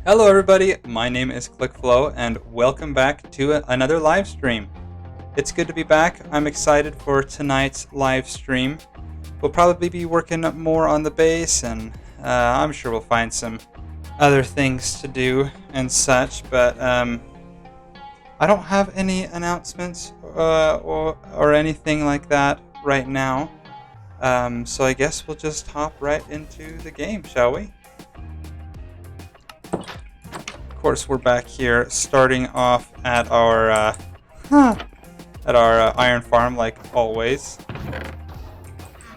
Hello everybody, my name is ClickFlow and welcome back to another live stream. It's good to be back. I'm excited for tonight's live stream. We'll probably be working more on the base and I'm sure we'll find some other things to do and such, but I don't have any announcements or anything like that right now. So I guess we'll just hop right into the game, shall we? Of course, we're back here, starting off at our iron farm, like always.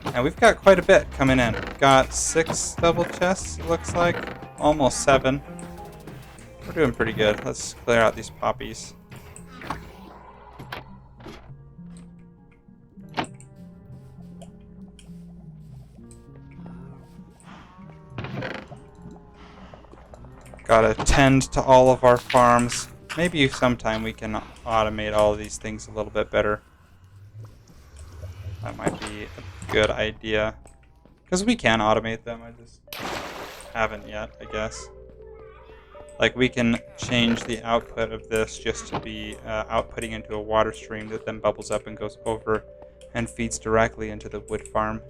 And we've got quite a bit coming in. We've got 6 double chests, it looks like, almost 7. We're doing pretty good. Let's clear out these poppies. Gotta tend to all of our farms. Maybe sometime we can automate all of these things a little bit better. That might be a good idea. Because we can automate them, I just haven't yet, I guess. Like, we can change the output of this just to be outputting into a water stream that then bubbles up and goes over and feeds directly into the wood farm.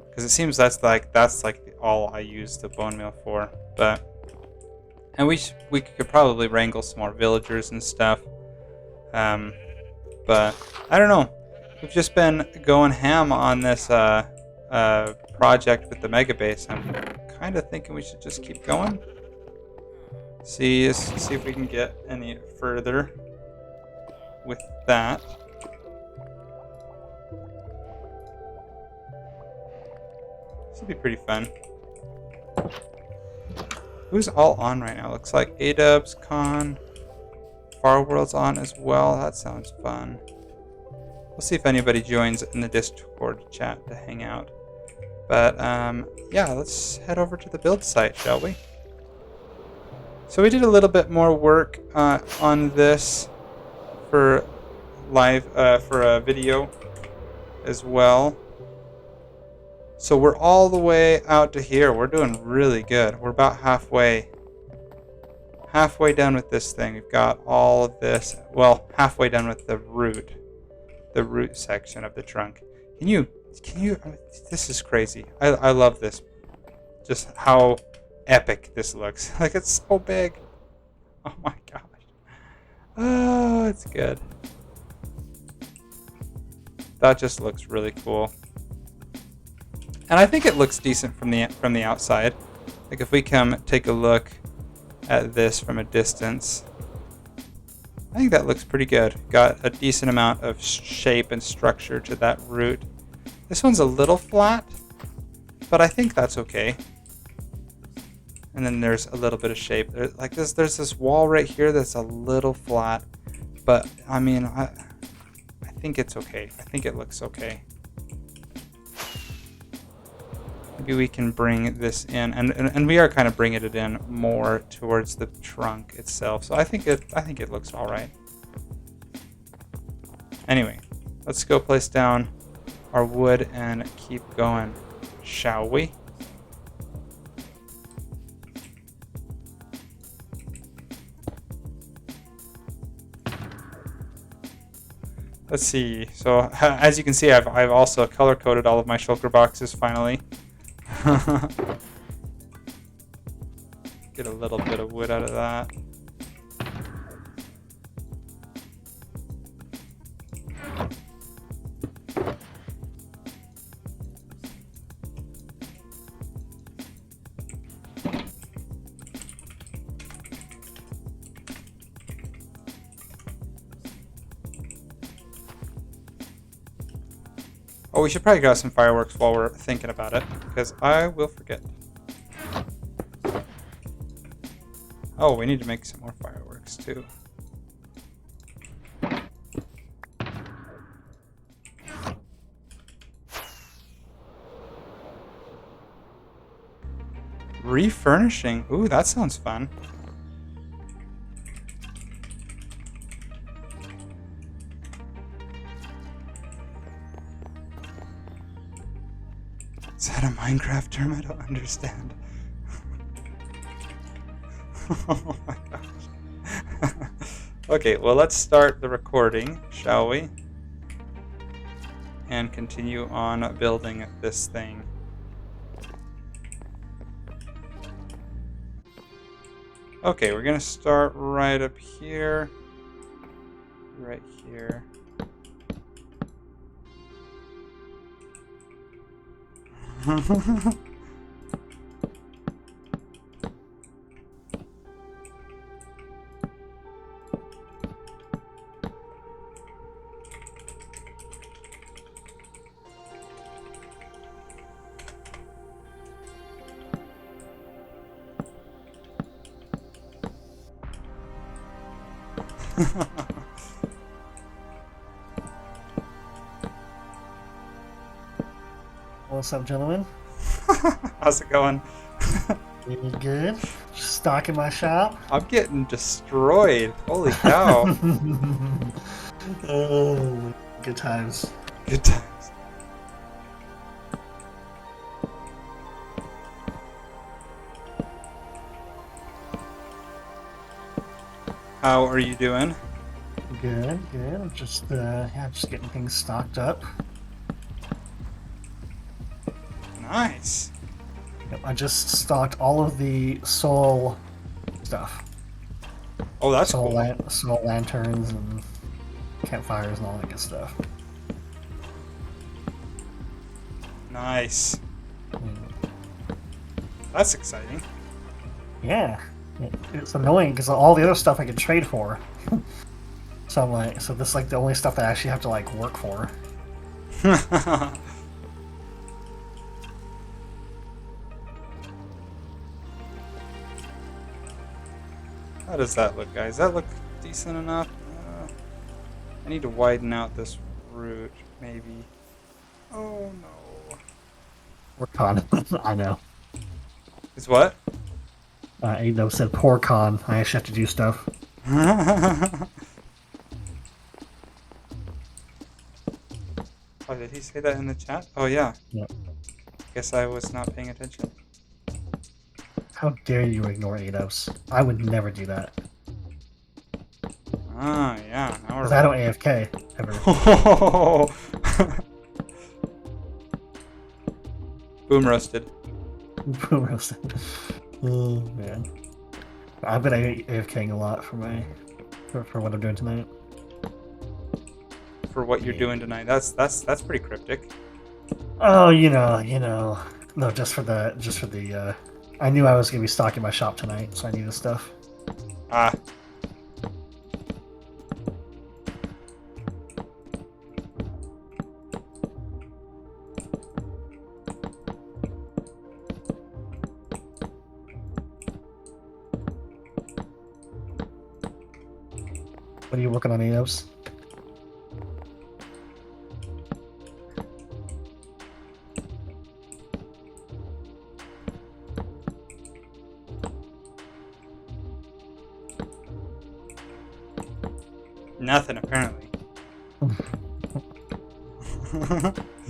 Because it seems that's like all I use the bone meal for. And we could probably wrangle some more villagers and stuff. But I don't know. We've just been going ham on this project with the mega base. I'm kind of thinking we should just keep going. See if we can get any further with that. This will be pretty fun. Who's all on right now? Looks like A-Dubs, Con, Farworld's on as well. That sounds fun. We'll see if anybody joins in the Discord chat to hang out. But yeah, let's head over to the build site, shall we? So we did a little bit more work on this for live for a video as well. So we're all the way out to here. We're doing really good. We're about halfway done with this thing. We've got all of this. Well, halfway done with the root section of the trunk. Can you? This is crazy. I love this. Just how epic this looks. Like, it's so big. Oh my gosh. Oh, it's good. That just looks really cool. And I think it looks decent from the outside. Like, if we come take a look at this from a distance, I think that looks pretty good. Got a decent amount of shape and structure to that root. This one's a little flat, but I think that's okay. And then there's a little bit of shape. There's this wall right here that's a little flat, but I mean, I think it's okay. I think it looks okay. Maybe we can bring this in, and we are kind of bringing it in more towards the trunk itself. So I think it looks all right. Anyway, let's go place down our wood and keep going, shall we? Let's see. So as you can see, I've also color coded all of my shulker boxes finally. Get a little bit of wood out of that. Oh, we should probably grab some fireworks while we're thinking about it, because I will forget. Oh, we need to make some more fireworks, too. Refurnishing. Ooh, that sounds fun. Is that a Minecraft term? I don't understand. Oh my gosh. Okay, well, let's start the recording, shall we? And continue on building this thing. Okay, we're gonna start right up here. Right here. What's up, gentlemen? How's it going? Pretty good. Just stocking my shop. I'm getting destroyed. Holy cow. Oh, good times. Good times. How are you doing? Good, good. I'm just getting things stocked up. Nice. Yep, I just stocked all of the soul stuff. Oh, that's cool. Soul lanterns and campfires and all that good stuff. Nice. Mm. That's exciting. Yeah, it's annoying because all the other stuff I could trade for. So I'm like, so this is like the only stuff that I actually have to like work for. How does that look, guys? Does that look decent enough? I need to widen out this route, maybe. Oh no. Work on. I know. Is what? Ado said, poor con. I actually have to do stuff. Oh, did he say that in the chat? Oh, yeah. Yep. Guess I was not paying attention. How dare you ignore Ados? I would never do that. Ah, yeah. Now Because I don't AFK, ever. Boom roasted. Boom roasted. Oh, man. I've been AFKing a lot for what I'm doing tonight. For what you're doing tonight. That's pretty cryptic. Oh, you know. No, just for the, I knew I was going to be stocking my shop tonight, so I needed stuff. Ah. What are you working on, Ados? Nothing, apparently.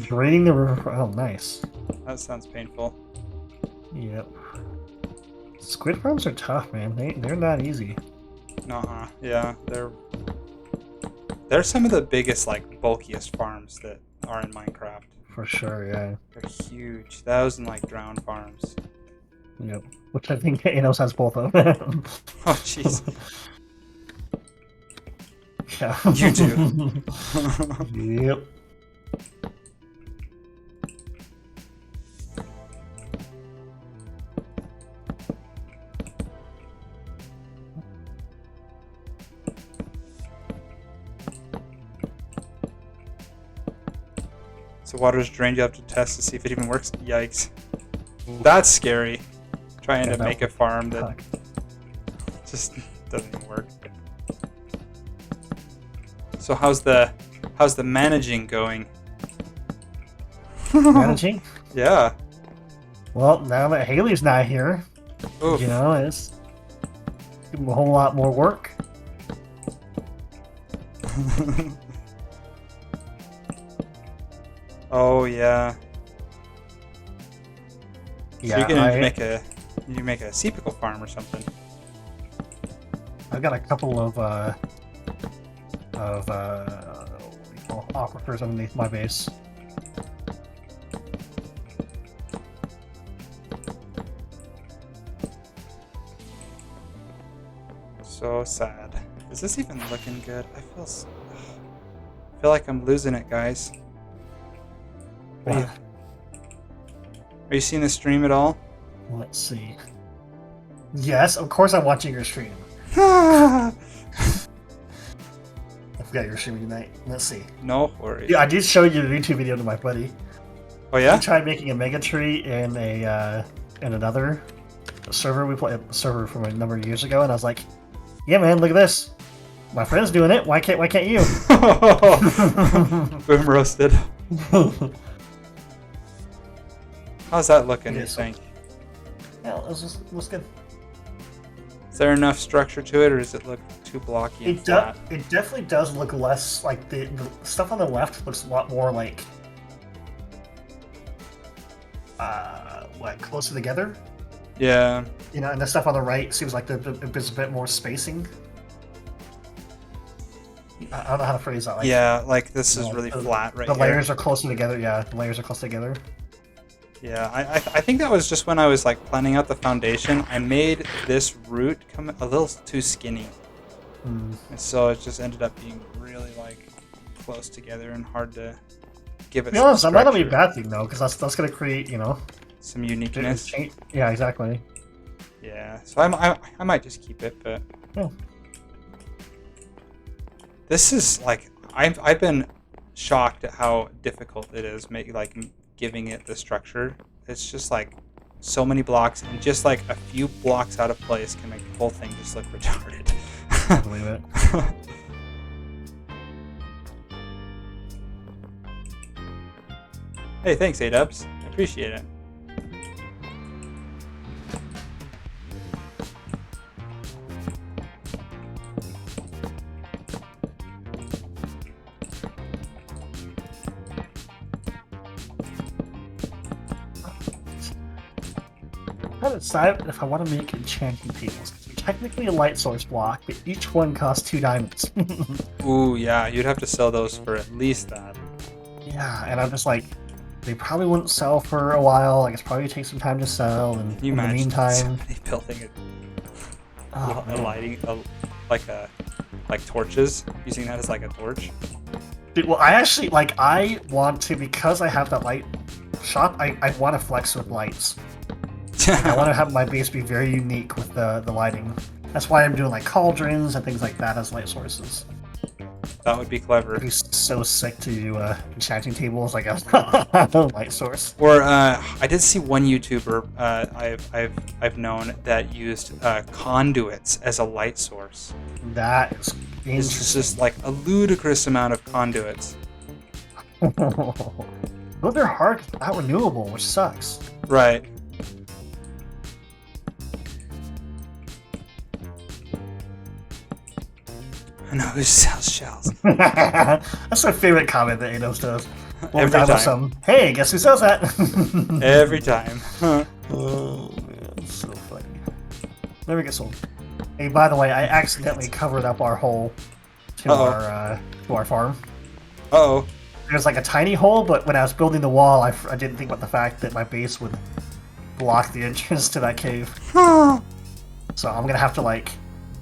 Draining the river. Oh, nice. That sounds painful. Yep. Squid farms are tough, man. They're not easy. Nuh-uh. Yeah, they're some of the biggest, like, bulkiest farms that are in Minecraft. For sure, yeah. They're huge. 1,000, like, drowned farms. Yep. Which I think Anos has both of them. Oh, jeez. Yeah. You do. Yep. So water's drained, you have to test to see if it even works. Yikes. That's scary. Trying to make a farm that just doesn't even work. So how's the managing going? Managing? Yeah. Well, now that Haley's not here, Oof. you know, it's a whole lot more work. Oh yeah. Yeah, so you're gonna make a sea pickle farm or something. I've got a couple of what do you call aquifers underneath my base. So sad. Is this even looking good? I feel like I'm losing it, guys. Are you seeing the stream at all? Let's see. Yes, of course I'm watching your stream. No I forgot you're streaming tonight. Let's see. worries. Yeah, I did show you a YouTube video to my buddy. Oh yeah? He tried making a mega tree in another server we played a server from a number of years ago, and I was like, "Yeah, man, look at this. My friend's doing it. Why can't you?" Boom roasted. How's that looking? Yeah, You think? Yeah, it looks good. Is there enough structure to it, or does it look too blocky and flat? It definitely does look less like the stuff on the left looks a lot more like closer together. Yeah. You know, and the stuff on the right seems like there's a bit more spacing. I don't know how to phrase that. Like, Yeah, like this is you know, really flat right the here. layers are closer together. Yeah, the layers are close together. Yeah, I think that was just when I was like planning out the foundation. I made this root come a little too skinny, and so it just ended up being really like close together and hard to give it. To be honest, that might not be a structure. bad thing though, because that's gonna create, you know, Some uniqueness. Yeah, exactly. Yeah, so I might just keep it, but Yeah. this is like I've been shocked at how difficult it is giving it the structure. It's just like so many blocks, and just like a few blocks out of place can make the whole thing just look retarded. I believe it. Hey, thanks, A-Dubs. I appreciate it. I'm trying to decide if I want to make enchanting tables. They're technically a light source block, but each one costs 2 diamonds. Ooh, yeah, you'd have to sell those for at least that. Yeah, and I'm just like, they probably wouldn't sell for a while. Like, it's probably take some time to sell, and Can you in the imagine meantime, somebody building oh, a man. lighting, like torches, using that as like a torch? Dude, well, I want to, because I have that light shop, I want to flex with lights. I want to have my base be very unique with the lighting. That's why I'm doing like cauldrons and things like that as light sources. That would be clever. It'd be so sick to do enchanting tables like a light source. Or I did see one YouTuber I've known that used conduits as a light source. That is It's interesting. just like a ludicrous amount of conduits. Those are hard, not renewable, which sucks. Right. I know who sells shells. That's my favorite comment that Ados does. Every time. Some, hey, guess who sells that? Every time. Oh man, so funny. Never gets old. Hey, by the way, I accidentally covered up our hole to our farm. Uh-oh. There's like a tiny hole, but when I was building the wall, I didn't think about the fact that my base would block the entrance to that cave. So I'm gonna have to like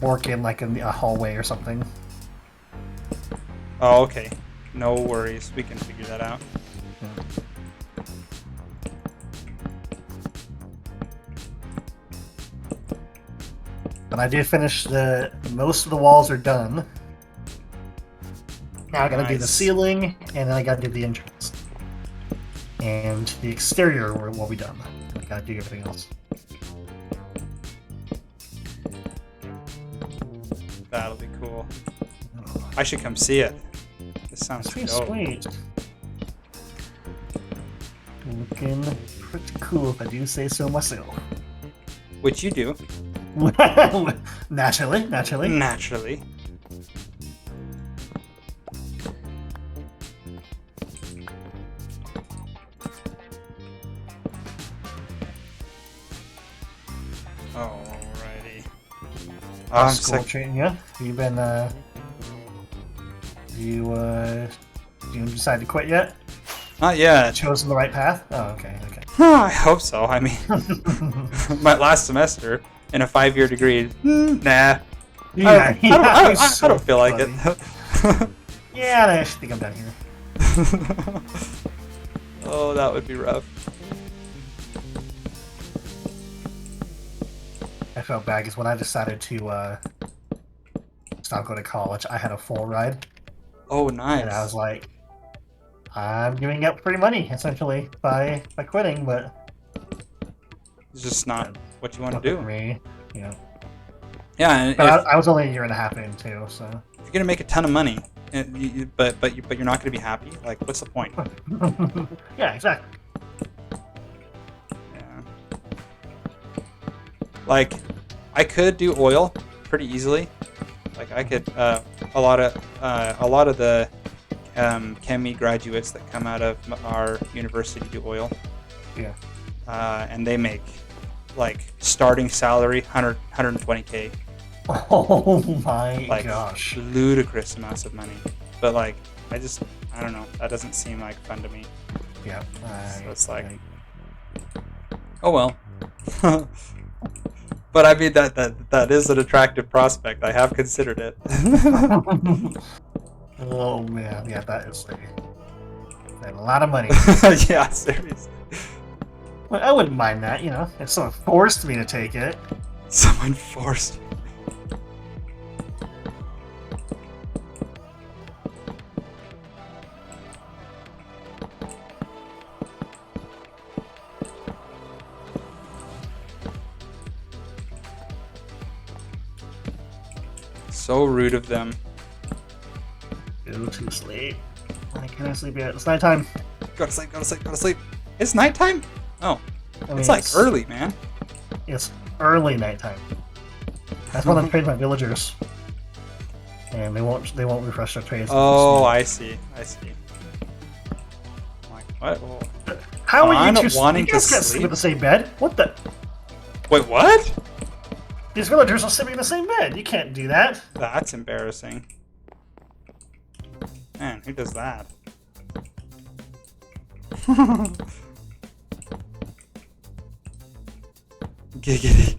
work in like a hallway or something. Oh, okay. No worries. We can figure that out. But I did finish most of the walls are done. Now I gotta do the Nice. ceiling, and then I gotta do the entrance. And the exterior will be done. I gotta do everything else. That'll be cool. I should come see it. This sounds Pretty dope. sweet. Looking pretty cool if I do say so myself. Which you do. Naturally. Naturally. Alrighty. I'm school sick. treating you? You been you decided to quit yet? Not yet. Chosen the right path? Oh, okay. I hope so. I mean, my last semester in a 5-year degree. Nah. Yeah, I don't feel like it. Yeah, I think I'm done here. Oh, that would be rough. I felt bad because when I decided to stop going to college, I had a full ride, Oh, nice. and I was like, I'm giving up free money essentially by quitting, but It's just not what you want to look at do. me, you know. Yeah, and if But I was only a year and a half in too, so. you're gonna make a ton of money, but you're not gonna be happy, like, what's the point? Yeah, exactly. Yeah. Like, I could do oil pretty easily. Like, I could a lot of the chemi graduates that come out of our university do oil. Yeah. And they make like starting salary 120K. Oh my Like, gosh. ludicrous amounts of money. But like, I don't know. That doesn't seem like fun to me. Yeah. So it's like, oh well. But I mean that is an attractive prospect. I have considered it. Oh man, yeah, that is a lot of money. Yeah, seriously. Well, I wouldn't mind that, you know, if someone forced me to take it. Someone forced. So rude of them. Go to sleep. I can't sleep yet. It's nighttime. Go to sleep, go to sleep, go to sleep. It's nighttime? Oh. I mean, It's like early, man. It's early nighttime. That's when I'm trading my villagers. And they won't refresh their trades. Oh, I see. I'm like, what? Well, How are you I'm two wanting you guys to can't sleep? sleep in the same bed? What the? wait, what? These villagers are sleeping in the same bed. You can't do that. That's embarrassing. Man, who does that? Giggity.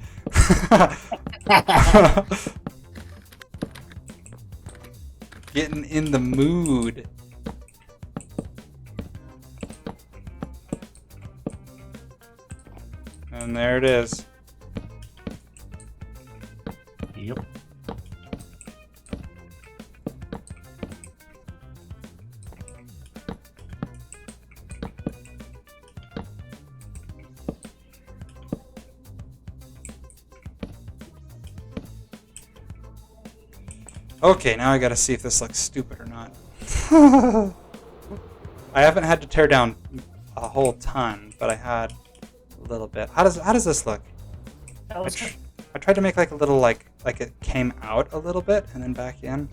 Getting in the mood. And there it is. Yep. Okay, now I gotta see if this looks stupid or not. I haven't had to tear down a whole ton, but I had a little bit. How does this look? I tried to make like a little like it came out a little bit and then back in.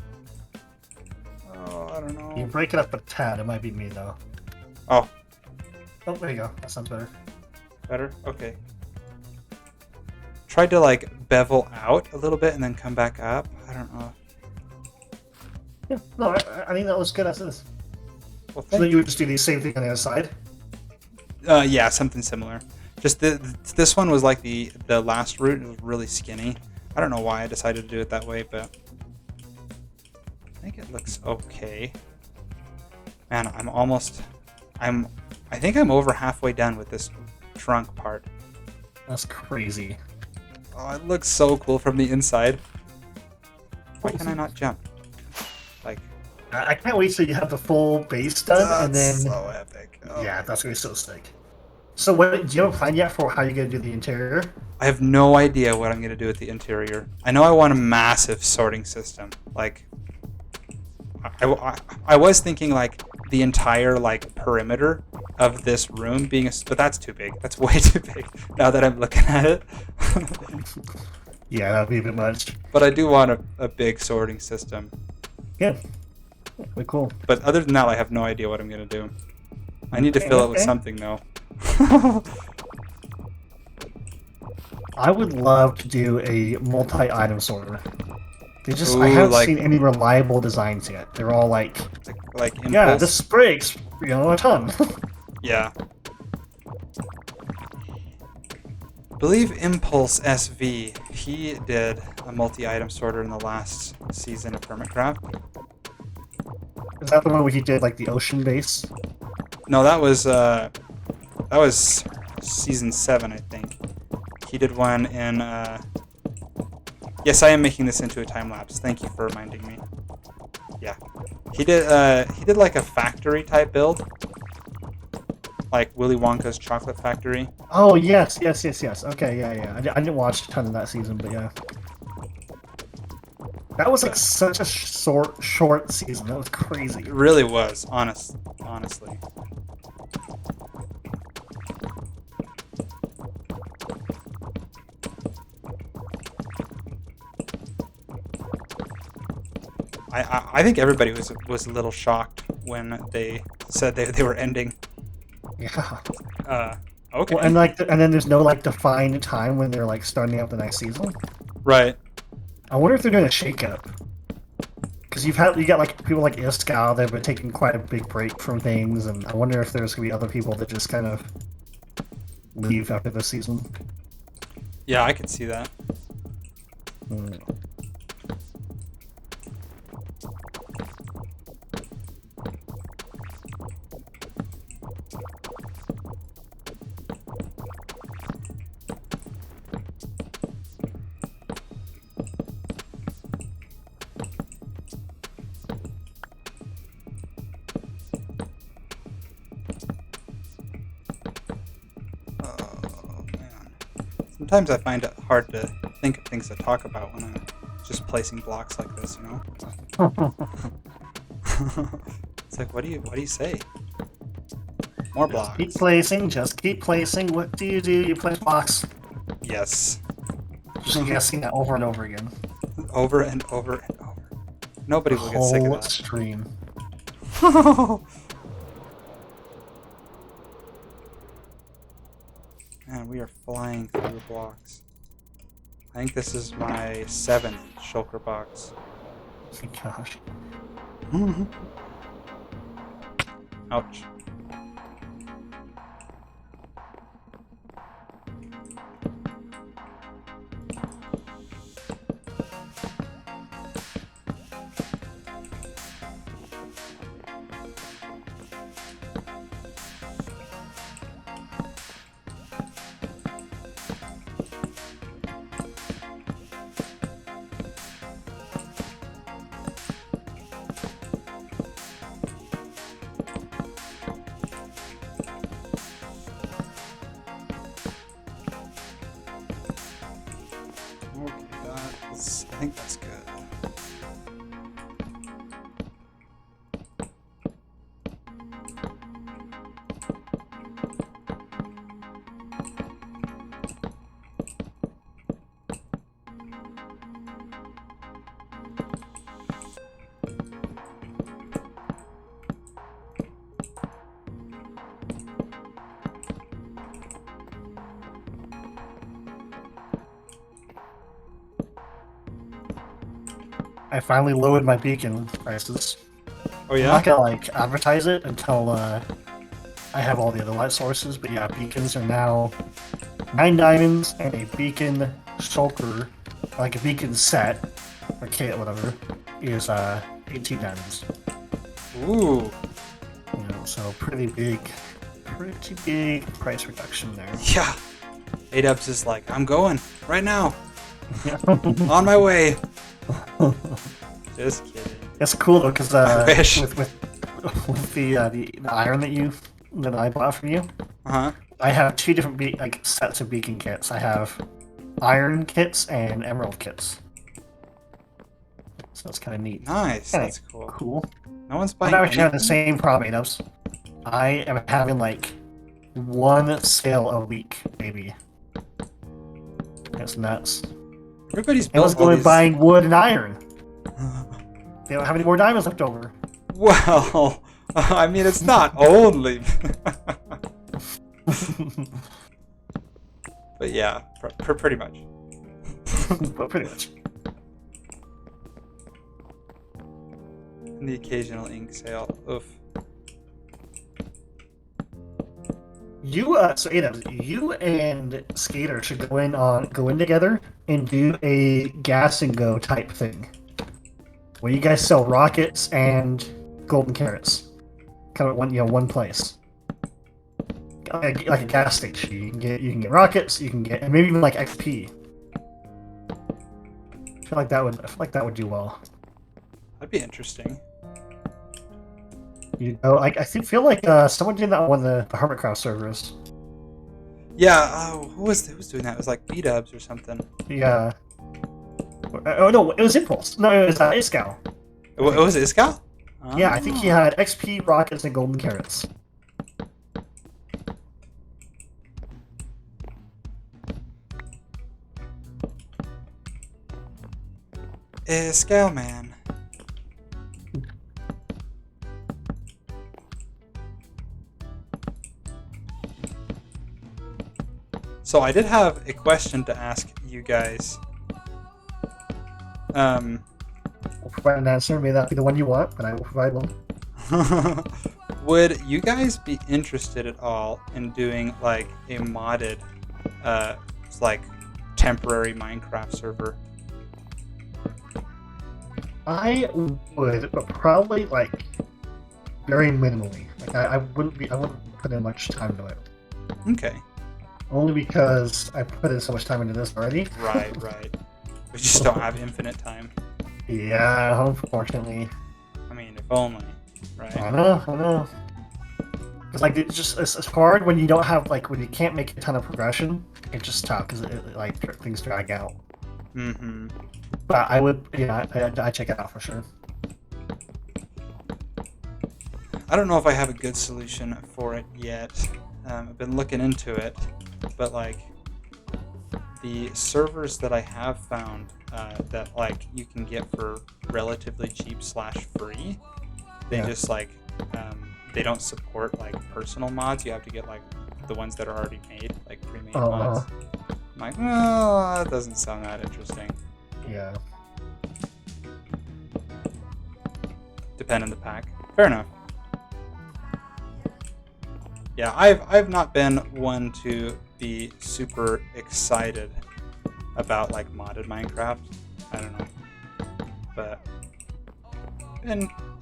Oh, I don't know. You break it up a tad. It might be me though. Oh, Oh, there you go. That sounds better. better? Okay. Tried to like bevel out a little bit and then come back up. I don't know. Yeah. No, I think that was good as is. Well, So thank then you would just do the same thing on the other side. Yeah, something similar. Just this one was like the last route. It was really skinny. I don't know why I decided to do it that way, but I think it looks okay. Man, I think I'm over halfway done with this trunk part. That's crazy. Oh, it looks so cool from the inside. Why can I not jump? Like, I can't wait till you have the full base done, and then so epic. Oh. yeah, that's gonna be so sick. So, what do you have a plan yet for how you're gonna do the interior? I have no idea what I'm gonna do with the interior. I know I want a massive sorting system. Like, I was thinking like the entire like perimeter of this room being but that's too big. That's way too big. Now that I'm looking at it. Yeah, that'd be a bit much. But I do want a big sorting system. Yeah, pretty cool. But other than that, I have no idea what I'm gonna do. I need to fill it with something though. I would love to do a multi-item sorter. I Ooh, haven't like- seen any reliable designs yet. They're all like, Like impulse. yeah, this breaks, a ton. Yeah. I believe Impulse SV, he did a multi-item sorter in the last season of Hermitcraft. Is that the one where he did like the ocean base? No, that was season 7, I think. He did one in yes, I am making this into a time lapse. Thank you for reminding me. Yeah. He did like a factory type build. Like Willy Wonka's chocolate factory. Oh yes. Okay, yeah. I didn't watch a ton of that season, but yeah. That was like such a short season. That was crazy. It really was, honestly. I think everybody was a little shocked when they said they were ending. Yeah. Okay. Well, and then there's no like defined time when they're like starting up the next season. Right. I wonder if they're doing a shakeup. Because you got like people like Iskal that have been taking quite a big break from things, and I wonder if there's gonna be other people that just kind of leave after this season. Yeah, I could see that. Hmm. Oh man. Sometimes I find it hard to think of things to talk about when I'm just placing blocks like this, you know? It's like, what do you say? More blocks. Just keep placing. What do? You place blocks. Yes. Just guessing that over and over again. Over and over and over. Nobody will get sick of that. Stream. Man, we are flying through blocks. I think this is my 7th shulker box. Oh my gosh. Ouch. I think that's good. I finally lowered my beacon prices. Oh I'm yeah? not gonna like advertise it until I have all the other light sources, but yeah, beacons are now 9 diamonds, and a beacon shulker, like a beacon set or kit, whatever, is 18 diamonds. Ooh. You know, so pretty big price reduction there. Yeah. A-Dubs is like, I'm going right now. Yeah. On my way. Just kidding. It's cool though, because wish. with the iron that I bought from you, Uh-huh. I have 2 different sets of beacon kits. I have iron kits and emerald kits. So it's kind of neat. Nice. Kinda That's cool. Cool. No one's I'm buying not actually having the anything? same problem, Nubs. I am having like 1 sale a week, maybe. That's nuts. Everybody's I was built all going these... buying wood and iron. They don't have any more diamonds left over. Well, I mean, it's not only... But yeah, pretty much. But pretty much. And the occasional ink sale. Oof. So Adam, you and Skater should go in together and do a gas and go type thing, where you guys sell rockets and golden carrots, kind of one place, like a gas station. You can get rockets, you can get, and maybe even like XP. I feel like that would do well. That'd be interesting. You know, feel like someone did that on one of the Hermitcraft servers. Yeah. Oh, who was doing that? It was like B-dubs or something. Yeah. Oh no, it was Impulse. No, it was Iscal. It was Iskal? Yeah, I think he had XP, rockets, and golden carrots. Iskal, man. So I did have a question to ask you guys. We'll provide an answer. May not be the one you want, but I will provide one. Would you guys be interested at all in doing like a modded, like temporary Minecraft server? I would, but probably like very minimally. Like I wouldn't put in much time into it. Okay. Only because I put in so much time into this already. Right. We just don't have infinite time. Yeah, unfortunately. I mean, if only, right? I know. It's like it's hard when you don't have when you can't make a ton of progression. It's just tough because things drag out. Mm-hmm. But I would, I check it out for sure. I don't know if I have a good solution for it yet. I've been looking into it, but like the servers that I have found that you can get for relatively cheap / free, they just they don't support personal mods. You have to get the ones that are already made, pre-made mods. I'm like, well, that doesn't sound that interesting. Yeah. Depend on the pack. Fair enough. Yeah, I've not been one to be super excited about modded Minecraft. I don't know, but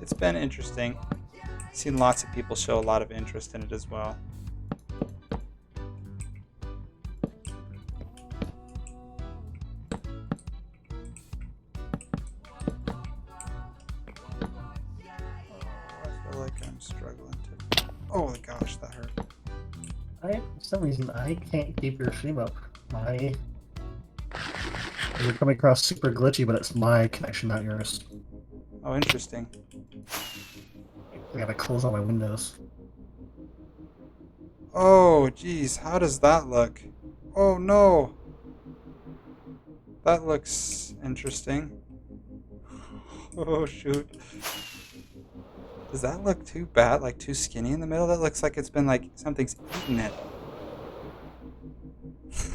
it's been interesting. Seen lots of people show a lot of interest in it as well. I feel like I'm struggling to. Oh gosh, that hurt. For some reason, I can't keep your stream up. You're coming across super glitchy, but it's my connection, not yours. Oh, interesting. I gotta close all my windows. Oh, geez, how does that look? Oh no! That looks interesting. Oh shoot. Does that look too bad? Too skinny in the middle? That looks like it's been something's eaten it.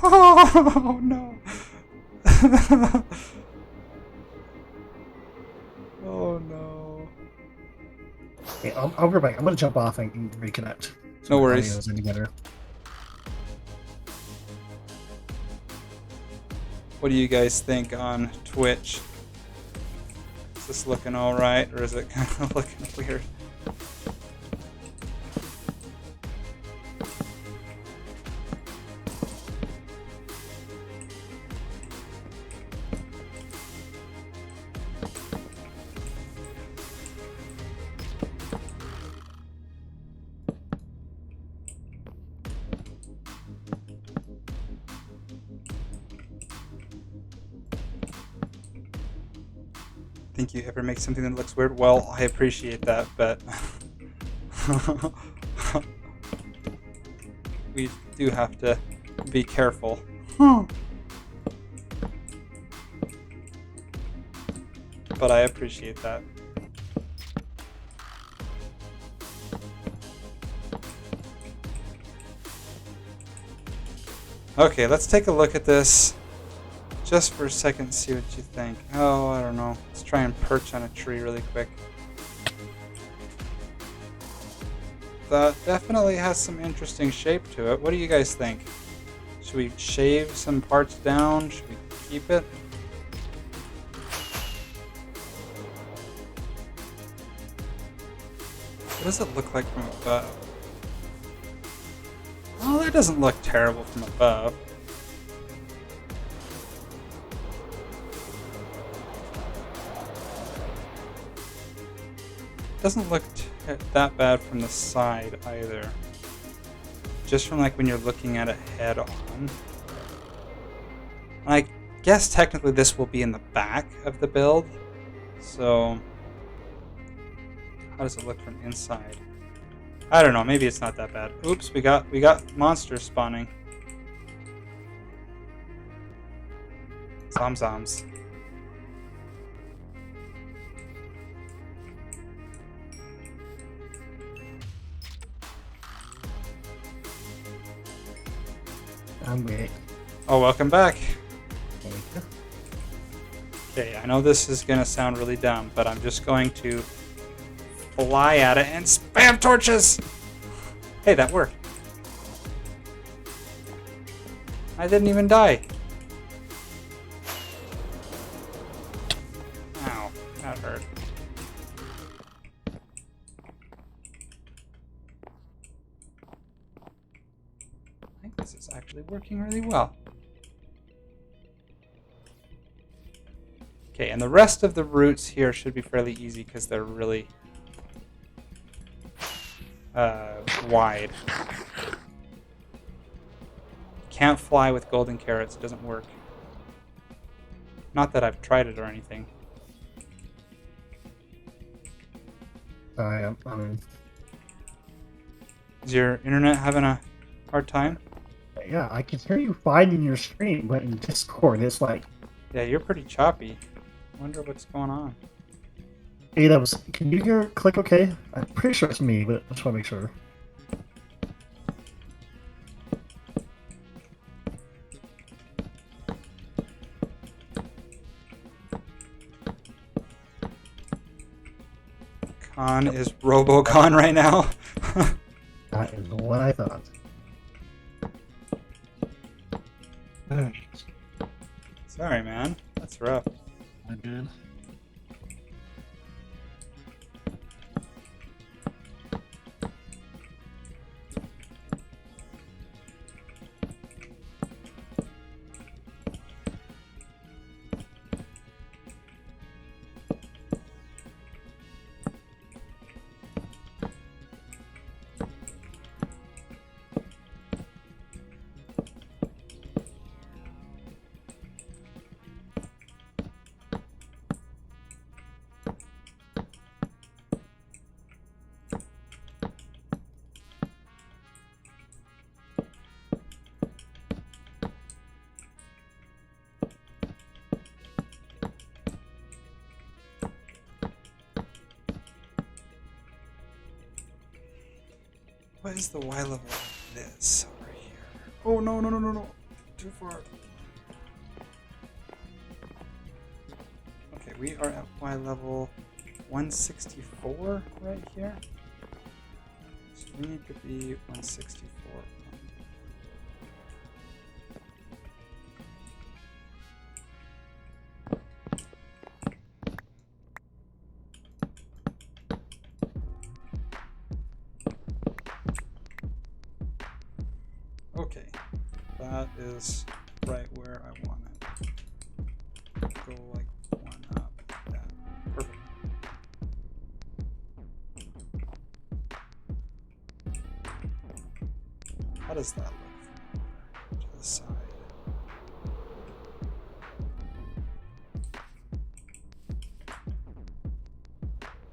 Oh no! Oh no. Okay, I'll be back. I'm gonna jump off and reconnect. No worries. Together. What do you guys think on Twitch? Is this looking alright, or is it kind of looking weird? Think you ever make something that looks weird? Well, I appreciate that, but we do have to be careful. But I appreciate that. Okay, let's take a look at this. Just for a second, see what you think. Oh, I don't know. Let's try and perch on a tree really quick. that definitely has some interesting shape to it. What do you guys think? Should we shave some parts down? Should we keep it? What does it look like from above? Oh, that doesn't look terrible from above. Doesn't look that bad from the side either. Just from like when you're looking at it head on. And I guess technically this will be in the back of the build. So how does it look from inside? I don't know, maybe it's not that bad. Oops, we got monsters spawning. Zomzoms. I'm great. Oh, welcome back. Thank you. Okay, I know this is gonna sound really dumb, but I'm just going to fly at it and spam torches! Hey, that worked. I didn't even die. Ow, that hurt. I think this is actually working really well. Okay, and the rest of the routes here should be fairly easy because they're really wide. Can't fly with golden carrots, it doesn't work. Not that I've tried it or anything. I mean, Is your internet having a hard time? yeah, I can hear you fine in your stream, but in Discord, it's like, Yeah, you're pretty choppy. I wonder what's going on. hey, can you hear click OK? I'm pretty sure it's me, but I just want to make sure. Con is RoboCon right now. That is what I thought. Sorry, man. That's rough. I'm good. What is the Y level of this over here? Oh, no, no, no, no, no. Too far. Okay, we are at Y level 164 right here. So we need to be 164. Okay, that is right where I want it. Go like one up. Yeah, perfect. How does that look to the side?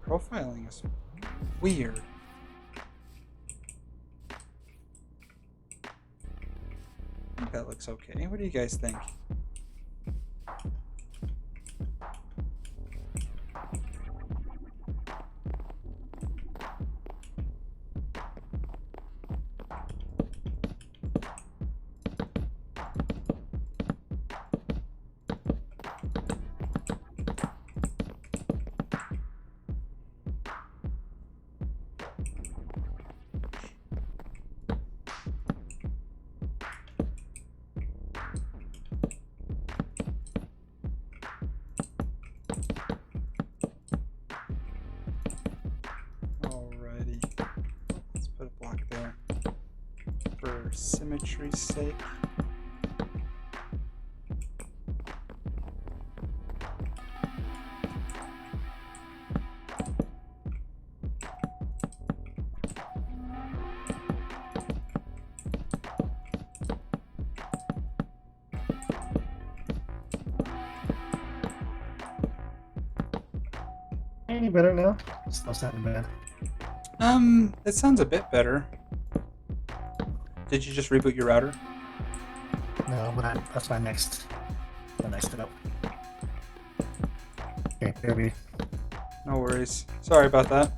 Profiling is weird. I think that looks okay. What do you guys think? symmetry's sake. Any better now? Still sounding bad. It sounds a bit better. Did you just reboot your router? No, but that's my next step. Okay, baby. No worries. Sorry about that.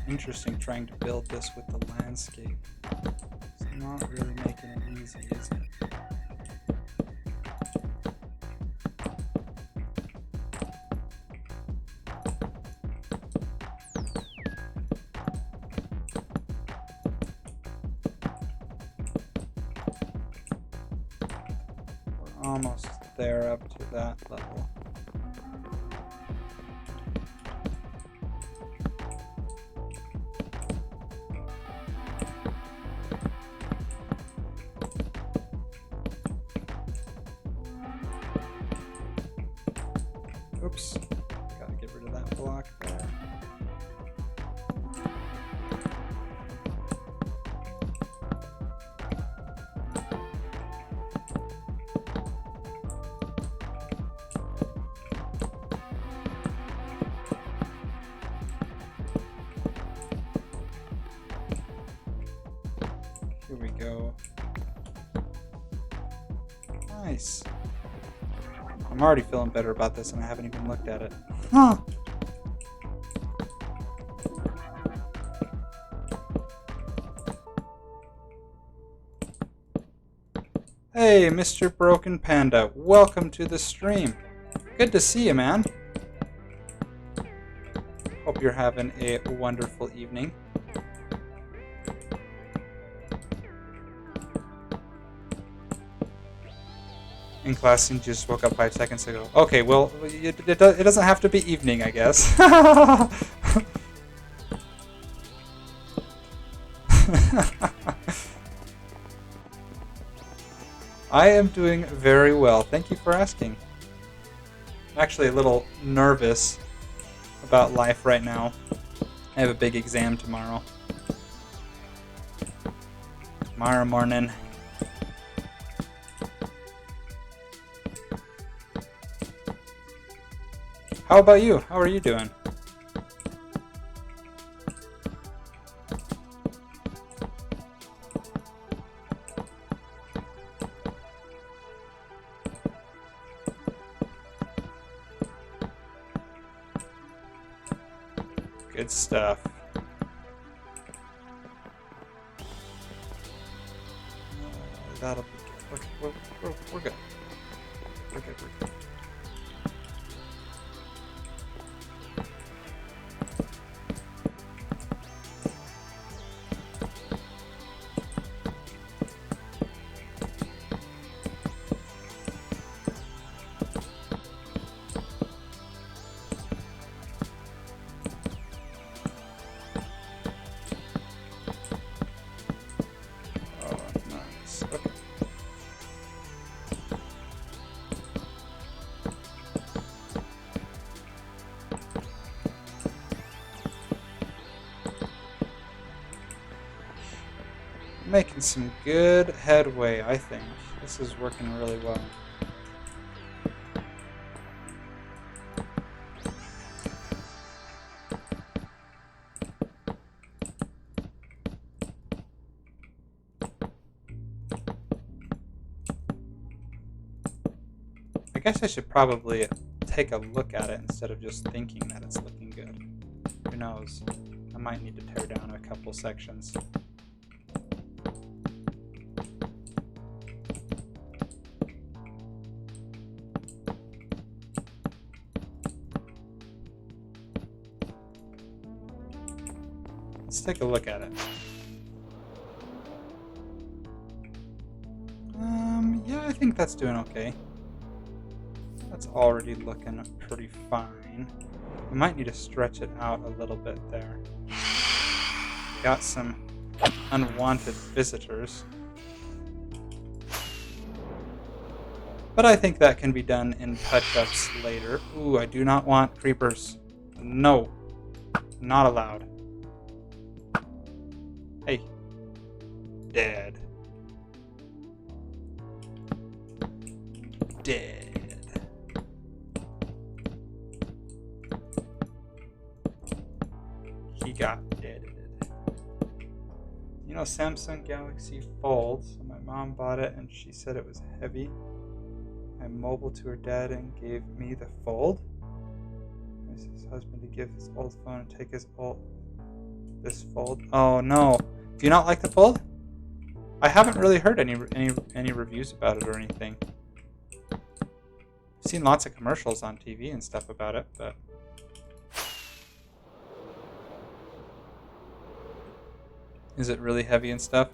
Interesting trying to build this with the landscape. It's not really making it easy, is it? We're almost there up to that level. Oops, gotta get rid of that block there. Here we go. Nice. I'm already feeling better about this and I haven't even looked at it. Huh. Hey, Mr. Broken Panda. Welcome to the stream. Good to see you, man. Hope you're having a wonderful evening. In class and just woke up 5 seconds ago. Okay, well, it doesn't have to be evening, I guess. I am doing very well. Thank you for asking. I'm actually a little nervous about life right now. I have a big exam tomorrow. Tomorrow morning. How about you? How are you doing? Good stuff. That'll be good. Okay, we're good. We're good. Making some good headway, I think. This is working really well. I guess I should probably take a look at it instead of just thinking that it's looking good. Who knows? I might need to tear down a couple sections. Let's take a look at it. think that's doing okay. That's already looking pretty fine. We might need to stretch it out a little bit there. Got some unwanted visitors. But I think that can be done in touch-ups later. Ooh, I do not want creepers. No. Not allowed. Hey. Dead. Dead. He got deaded. You know, Samsung Galaxy Fold. So my mom bought it and she said it was heavy. I mobile to her dad and gave me the Fold. His husband to give his old phone and take his this Fold. Oh no! Do you not like the Fold? I haven't really heard any reviews about it or anything. I've seen lots of commercials on TV and stuff about it, but is it really heavy and stuff?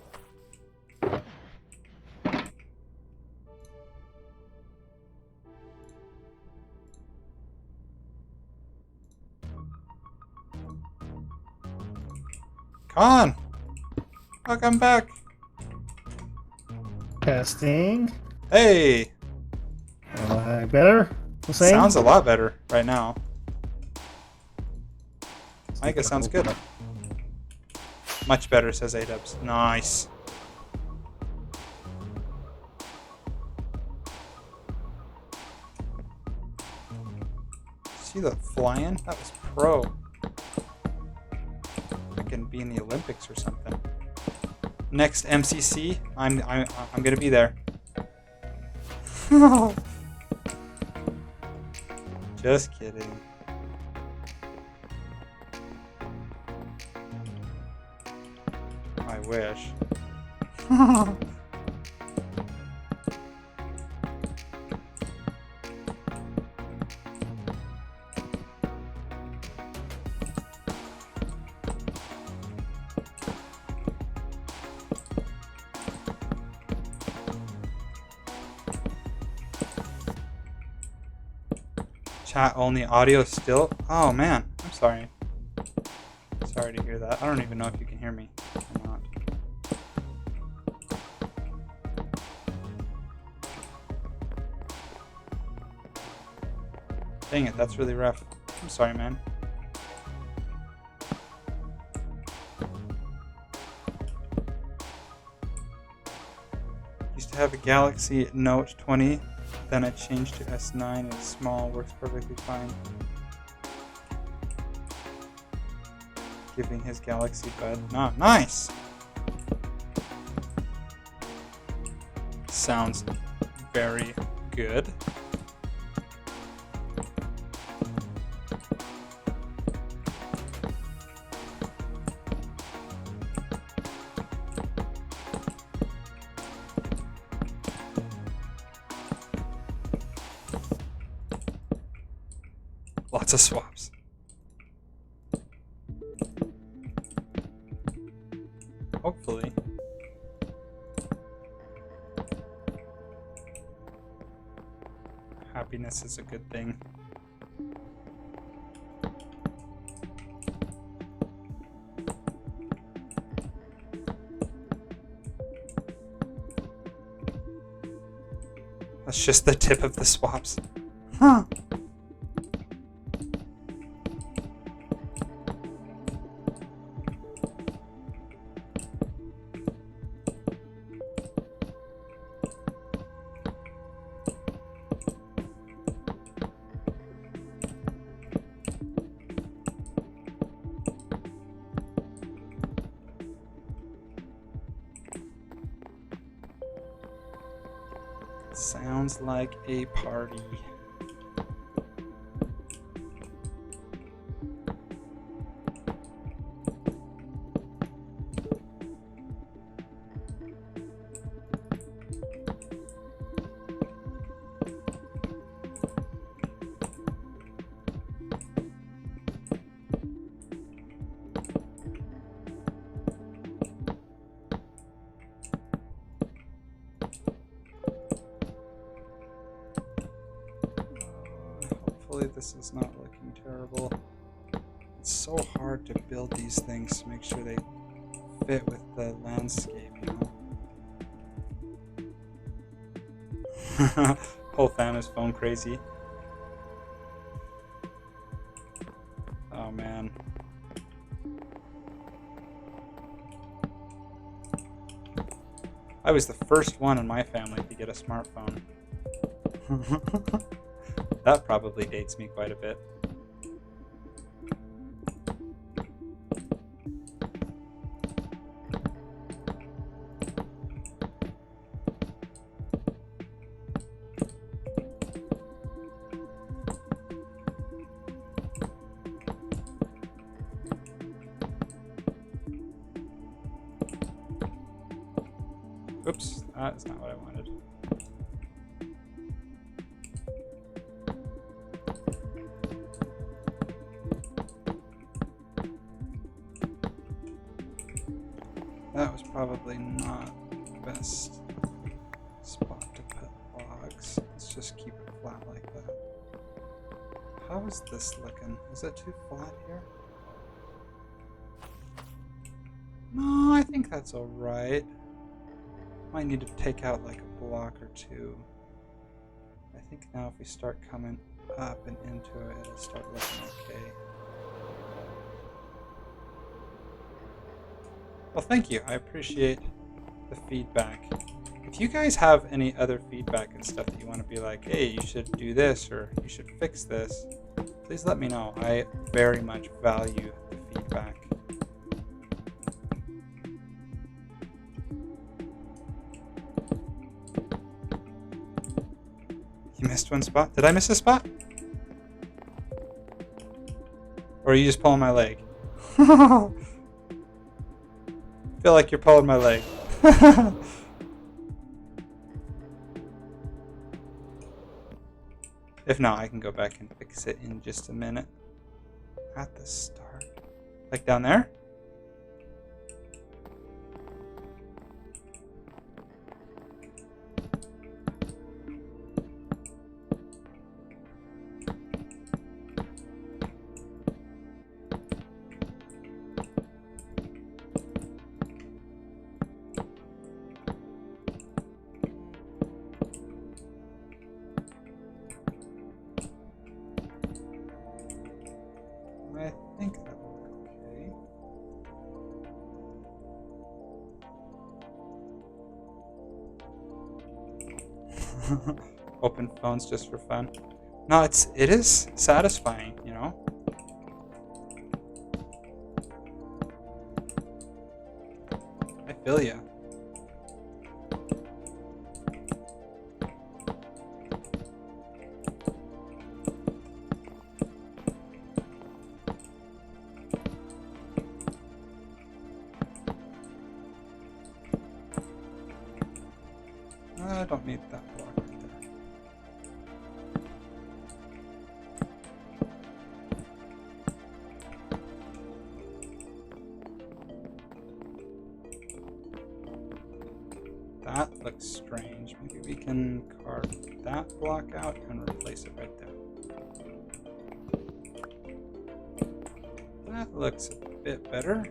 Con! Welcome back! Testing. Hey! Better? The same? Sounds a lot better right now. I think it sounds good. Much better, says A-Dubs. Nice. See the flying? That was pro. I can be in the Olympics or something. Next MCC, I'm gonna be there. Just kidding. I wish. Chat only, audio still? Oh man, I'm sorry. Sorry to hear that. I don't even know if you can hear me or not. Dang it, that's really rough. I'm sorry, man. Used to have a Galaxy Note 20. Then I changed to S9. It's small, works perfectly fine. Giving his Galaxy Bud. Ah, nice! Sounds very good. Lots of swaps. Hopefully. Happiness is a good thing. That's just the tip of the swaps. Huh. Sounds like a party. this is not looking terrible. It's so hard to build these things to make sure they fit with the landscape, you know? Whole fam is phone crazy. Oh man. I was the first one in my family to get a smartphone. That probably dates me quite a bit. Oops, that's not what I wanted. That was probably not the best spot to put logs. Let's just keep it flat like that. How is this looking? Is it too flat here? No, I think that's alright. Might need to take out like a block or two. I think now if we start coming up and into it, it'll start looking okay. Well, thank you. I appreciate the feedback. If you guys have any other feedback and stuff that you want to be like, hey, you should do this or you should fix this, please let me know. I very much value the feedback. You missed one spot? Did I miss a spot? Or are you just pulling my leg? Feel like you're pulling my leg. If not, I can go back and fix it in just a minute. At the start. Like down there? I think that will look okay. Open phones just for fun. No, it is satisfying, you know? I feel ya. I don't need that block right there. That looks strange. Maybe we can carve that block out and replace it right there. That looks a bit better.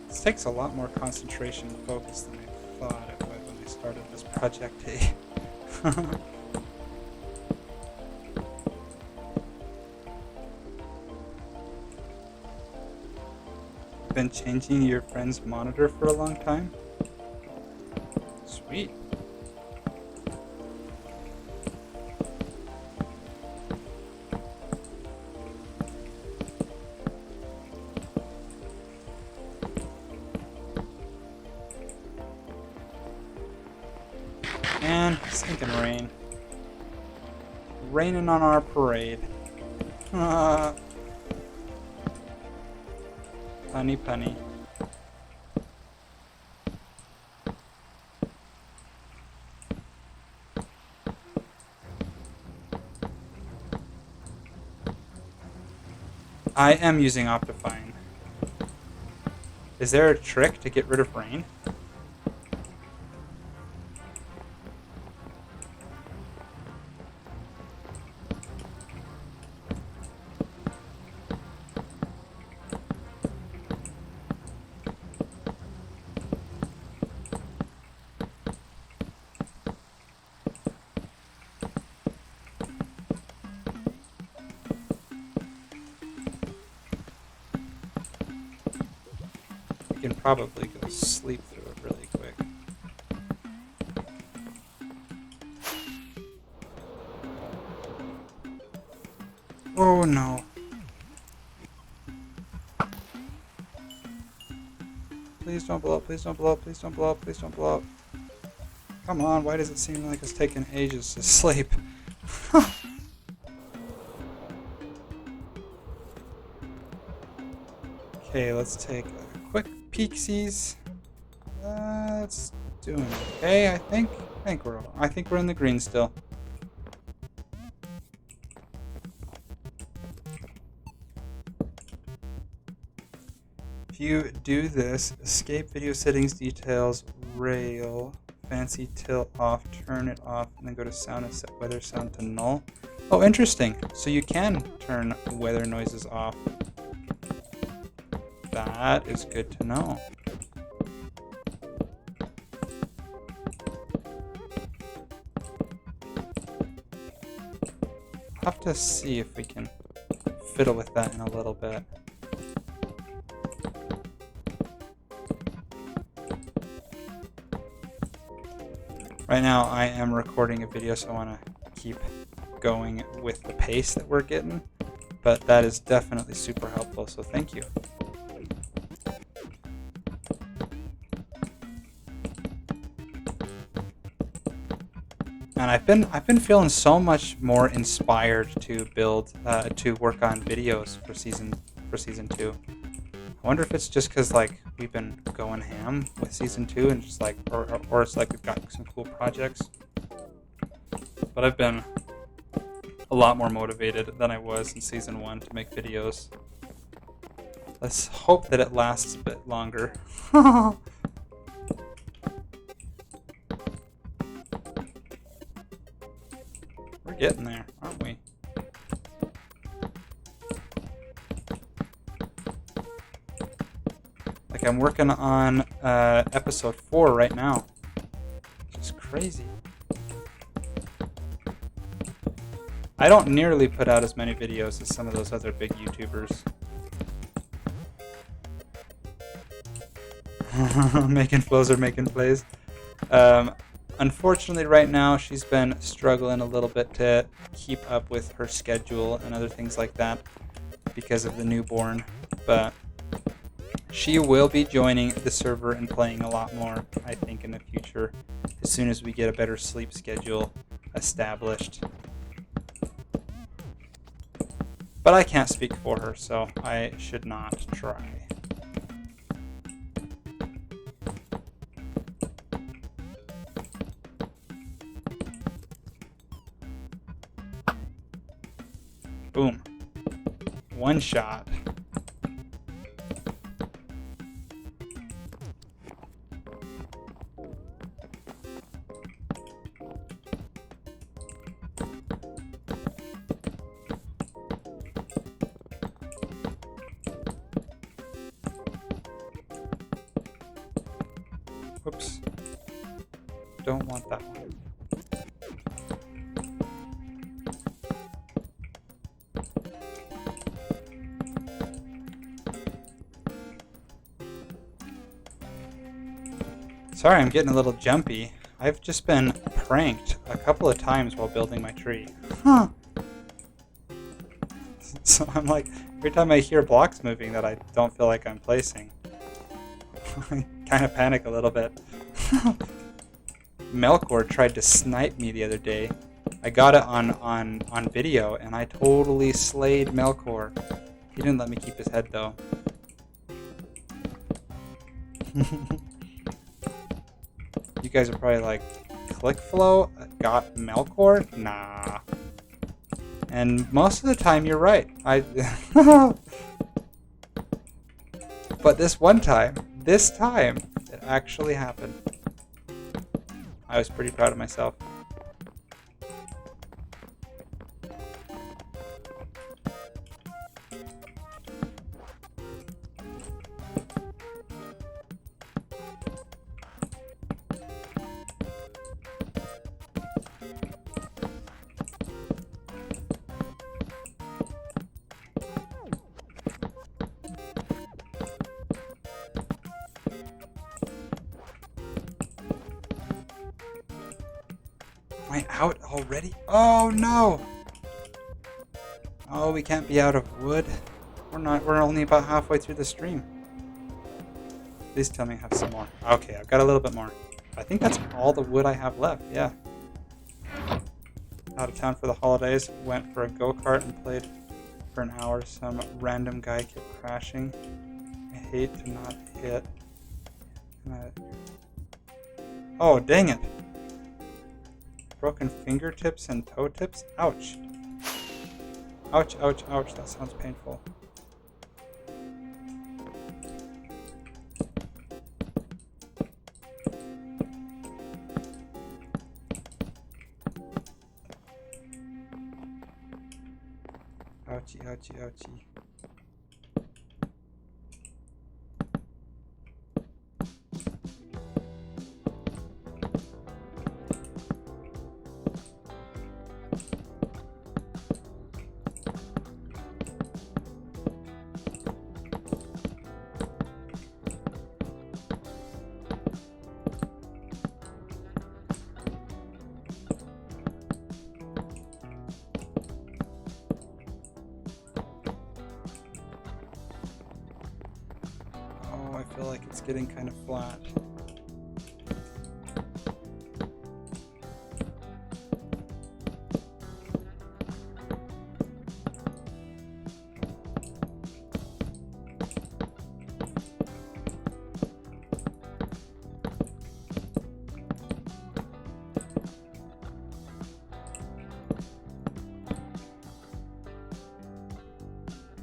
This takes a lot more concentration and focus than I thought it would when I started this project. Been changing your friend's monitor for a long time? Sweet. Man, stinking rain. raining on our parade. Punny punny. I am using Optifine. Is there a trick to get rid of rain? You can probably go sleep through it really quick. Oh no. Please don't blow up, please don't blow up, please don't blow up, please don't blow up. Come on, why does it seem like it's taking ages to sleep? Okay, let's take a quick peeksies. It's doing okay, I think. I think we're in the green still. If you do this, escape video settings, details, rail, fancy tilt off, turn it off, and then go to sound and set weather sound to null. Oh, interesting. So you can turn weather noises off. That is good to know. I'll have to see if we can fiddle with that in a little bit. Right now I am recording a video, so I want to keep going with the pace that we're getting, but that is definitely super helpful, so thank you. And I've been feeling so much more inspired to to work on videos for season 2. I wonder if it's just because like we've been going ham with season 2 and just like or it's like we've got some cool projects. But I've been a lot more motivated than I was in season 1 to make videos. Let's hope that it lasts a bit longer. We're getting there, aren't we? Like I'm working on episode 4 right now. It's crazy. I don't nearly put out as many videos as some of those other big YouTubers. Making flows or making plays. Unfortunately, right now, she's been struggling a little bit to keep up with her schedule and other things like that because of the newborn. But she will be joining the server and playing a lot more, I think, in the future, as soon as we get a better sleep schedule established. But I can't speak for her, so I should not try. Boom. One shot. Whoops. Don't want that one. Sorry, I'm getting a little jumpy. I've just been pranked a couple of times while building my tree. Huh. So I'm like, every time I hear blocks moving that I don't feel like I'm placing, I kind of panic a little bit. Melkor tried to snipe me the other day I got it on video, and I totally slayed Melkor. He didn't let me keep his head, though. You guys are probably like, ClickFlow got Melkor? Nah. And most of the time, you're right. But this time, it actually happened. I was pretty proud of myself. Am I out already? Oh no! Oh, we can't be out of wood. We're only about halfway through the stream. Please tell me I have some more. Okay, I've got a little bit more. I think that's all the wood I have left, yeah. Out of town for the holidays, went for a go-kart and played for an hour. Some random guy kept crashing. I hate to not hit. Oh, dang it! Broken fingertips and toe tips? Ouch. Ouch, ouch, ouch. That sounds painful. Ouchie, ouchie, ouchie. I feel like it's getting kind of flat.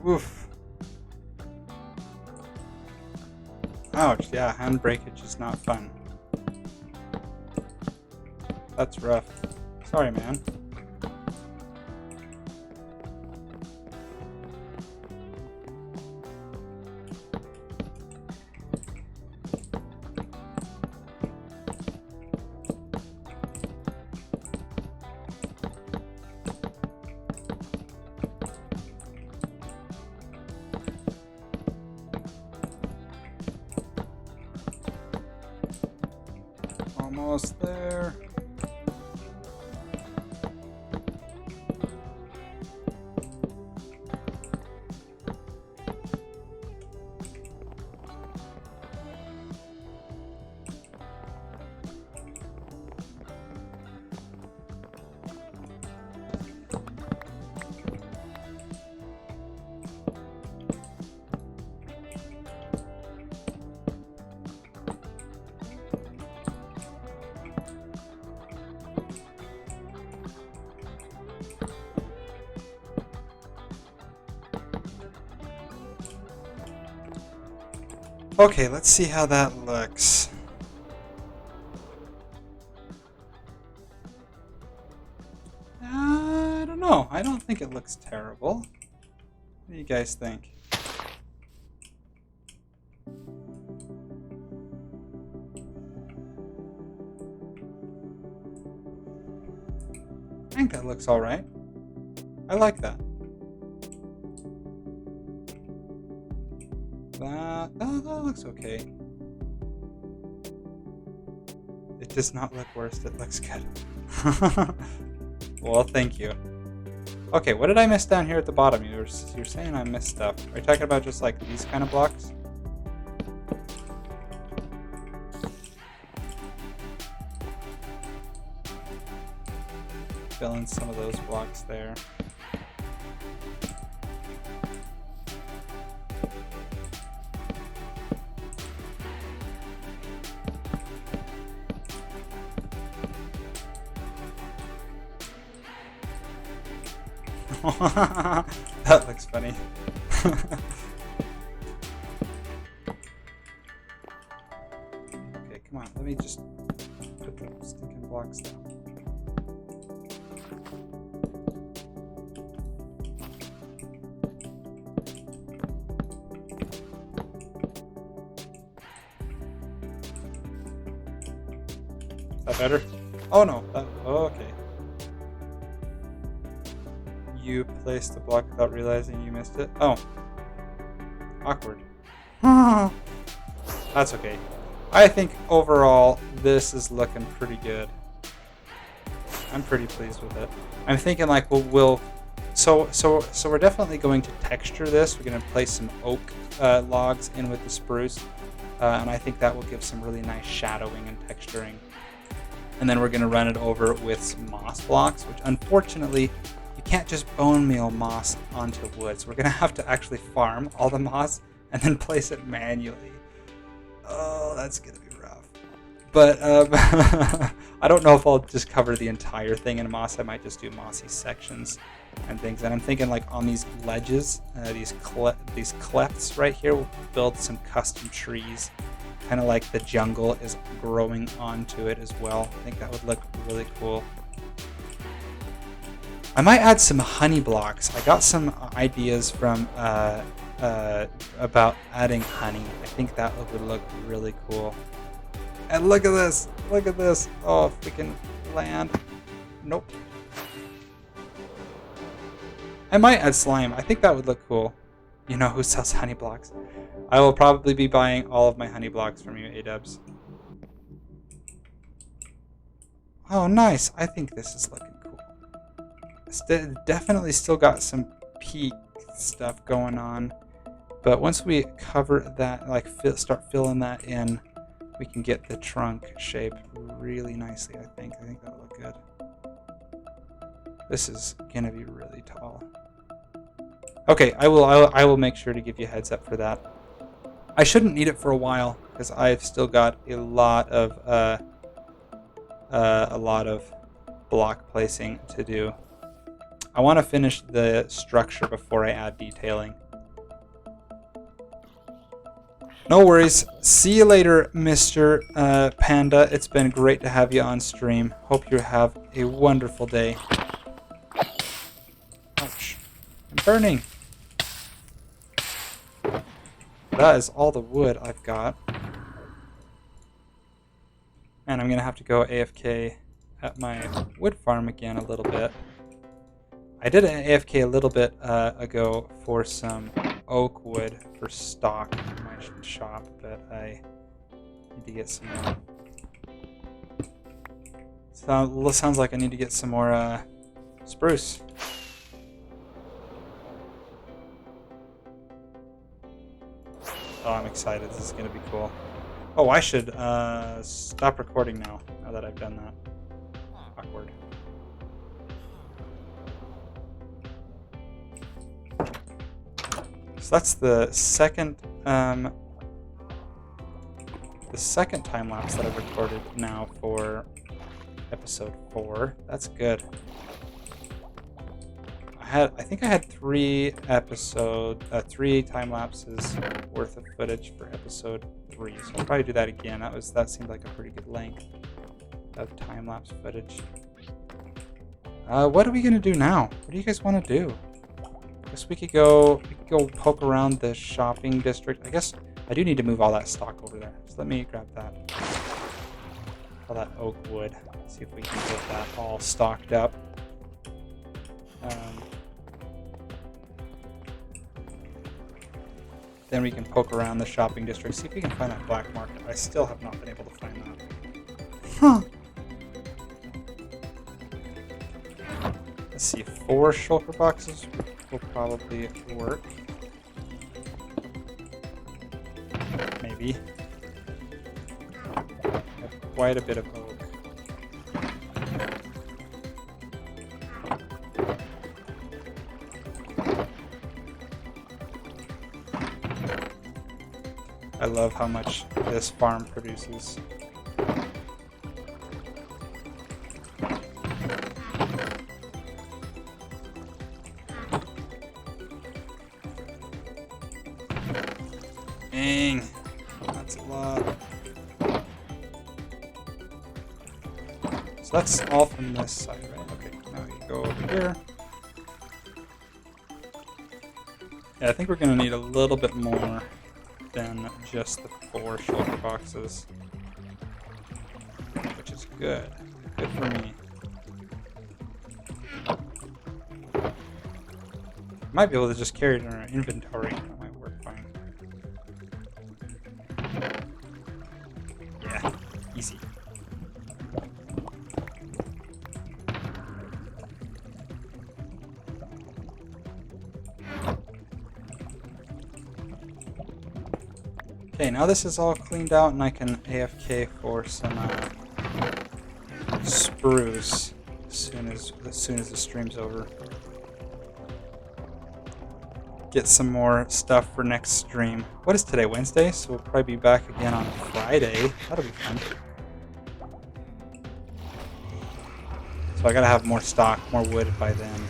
Oof. Ouch, yeah, hand breakage is not fun. That's rough. Sorry, man. Almost there. Okay, let's see how that looks. I don't know. I don't think it looks terrible. What do you guys think? I think that looks alright. I like that. That looks okay. It does not look worse, it looks good. Well, thank you. Okay, what did I miss down here at the bottom? You're saying I missed stuff. Are you talking about just like these kind of blocks? fill in some of those blocks there. That looks funny. Okay, come on. Let me just put the stinking blocks down. Is that better? Oh no. Oh, okay. You placed the block without realizing you missed it. Oh. Awkward. That's okay. I think overall this is looking pretty good. I'm pretty pleased with it. I'm thinking like so we're definitely going to texture this. We're going to place some oak logs in with the spruce, and I think that will give some really nice shadowing and texturing. And then we're going to run it over with some moss blocks, which unfortunately you can't just bone meal moss onto wood. So we're going to have to actually farm all the moss and then place it manually. Oh, that's going to be rough. But I don't know if I'll just cover the entire thing in moss. I might just do mossy sections and things. And I'm thinking like on these ledges, these clefts right here, we'll build some custom trees. Kind of like the jungle is growing onto it as well. I think that would look really cool. I might add some honey blocks. I got some ideas from about adding honey. I think that would look really cool. And look at this! Look at this! Oh, freaking land! Nope. I might add slime. I think that would look cool. You know who sells honey blocks? I will probably be buying all of my honey blocks from you, A-dubs. Oh, nice. I think this is looking cool. It's definitely still got some peak stuff going on. But once we cover that, like start filling that in, we can get the trunk shape really nicely, I think. I think that'll look good. This is going to be really tall. Okay, I will make sure to give you a heads up for that. I shouldn't need it for a while because I've still got a lot of block placing to do. I want to finish the structure before I add detailing. No worries. See you later, Mr. Panda. It's been great to have you on stream. Hope you have a wonderful day. Ouch. I'm burning. That is all the wood I've got. And I'm going to have to go AFK at my wood farm again a little bit. I did an AFK a little bit ago for some oak wood for stock in my shop, but I need to get some more. Sounds like I need to get some more spruce. Oh, I'm excited. This is going to be cool. Oh, I should stop recording now that I've done that. Awkward. So that's the second time lapse that I've recorded now for episode 4. That's good. I think I had 3 time lapses worth of footage for episode 3, so I'll probably do that again. That seemed like a pretty good length of time lapse footage. What are we gonna do now? What do you guys want to do? I guess we could go poke around the shopping district. I guess I do need to move all that stock over there. So let me grab that. All that oak wood. See if we can get that all stocked up. Then we can poke around the shopping district, see if we can find that black market. I still have not been able to find that. Huh. Let's see, 4 shulker boxes will probably work. Maybe. I have quite a bit of oak. I love how much this farm produces. Dang, that's a lot. So that's all from this side, right? Okay, now you go over here. Yeah, I think we're going to need a little bit more than just the 4 shulker boxes. Which is good. Good for me. Might be able to just carry it in our inventory. That might work fine. Yeah, easy. Okay, now this is all cleaned out and I can AFK for some spruce as soon as the stream's over. Get some more stuff for next stream. What is today, Wednesday? So we'll probably be back again on Friday. That'll be fun. So I gotta have more stock, more wood by then.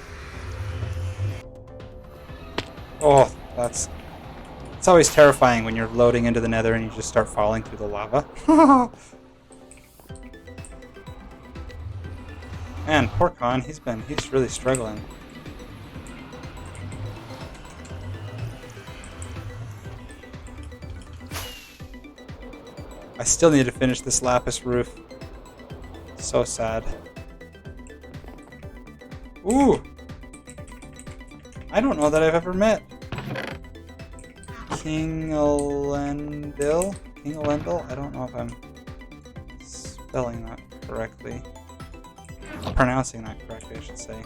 Oh, it's always terrifying when you're loading into the nether and you just start falling through the lava. Man, poor Khan, he's really struggling. I still need to finish this lapis roof. So sad. Ooh! I don't know that I've ever met King Elendil? King Elendil? I don't know if I'm spelling that correctly. Pronouncing that correctly, I should say.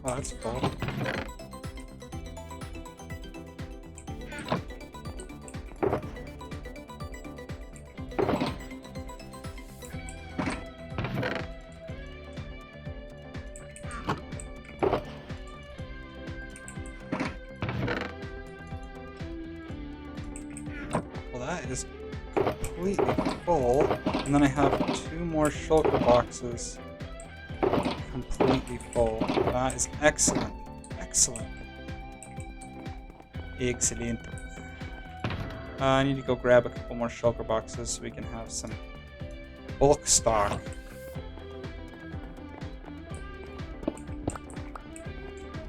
Oh, that's full. Well, that is completely full. And then I have 2 more shulker boxes. Completely full. That is excellent. Excellent. Excellent. I need to go grab a couple more shulker boxes so we can have some bulk stock.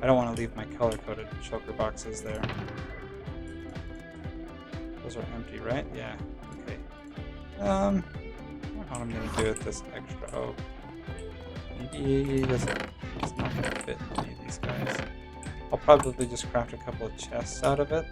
I don't want to leave my color-coded shulker boxes there. Those are empty, right? Yeah. Okay. I don't know what I'm gonna do with this extra oak. Maybe it's not going to fit any of these guys. I'll probably just craft a couple of chests out of it.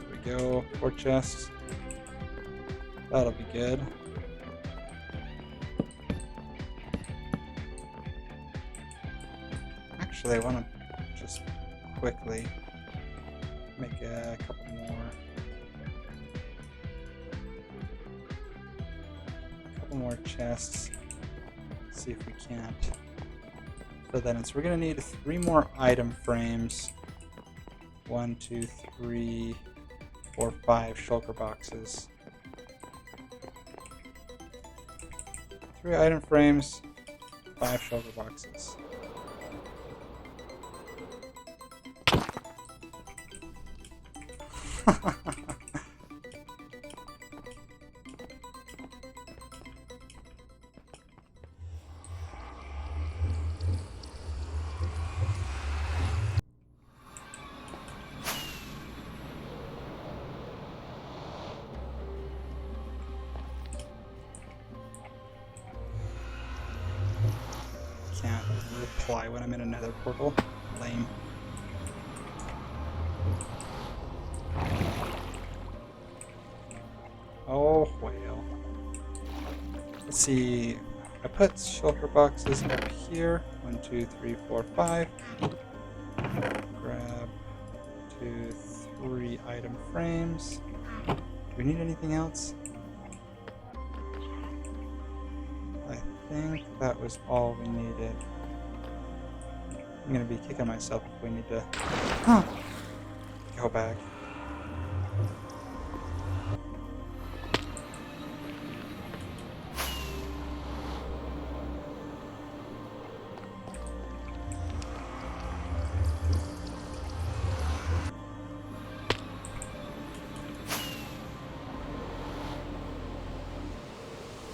There we go, 4 chests. That'll be good. Actually, I want to just quickly make a couple more chests. See if we can't fill that in. So we're gonna need 3 more item frames. 1, 2, 3, 4, 5 shulker boxes. 3 item frames, 5 shulker boxes. can't reply when I'm in another portal. Lame. Oh, well. Let's see. I put shulker boxes up here. 1, 2, 3, 4, 5. Grab 2, 3 item frames. Do we need anything else? I think that was all we needed. I'm gonna be kicking myself if we need to go back.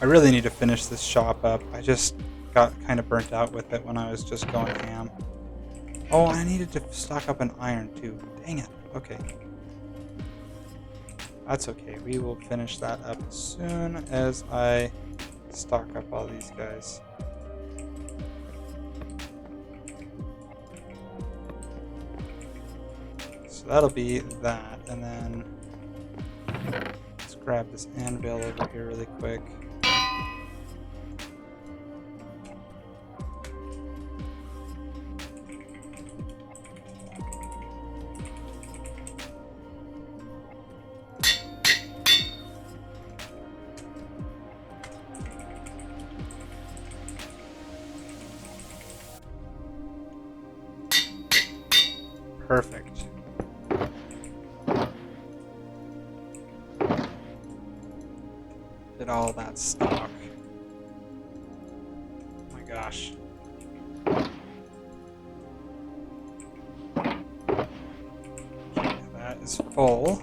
I really need to finish this shop up. I just got kind of burnt out with it when I was just going ham. Oh, I needed to stock up an iron too. Dang it. Okay. That's okay. We will finish that up as soon as I stock up all these guys. So that'll be that. And then let's grab this anvil over here really quick. Perfect. Did all that stock. Oh my gosh. Okay, that is full.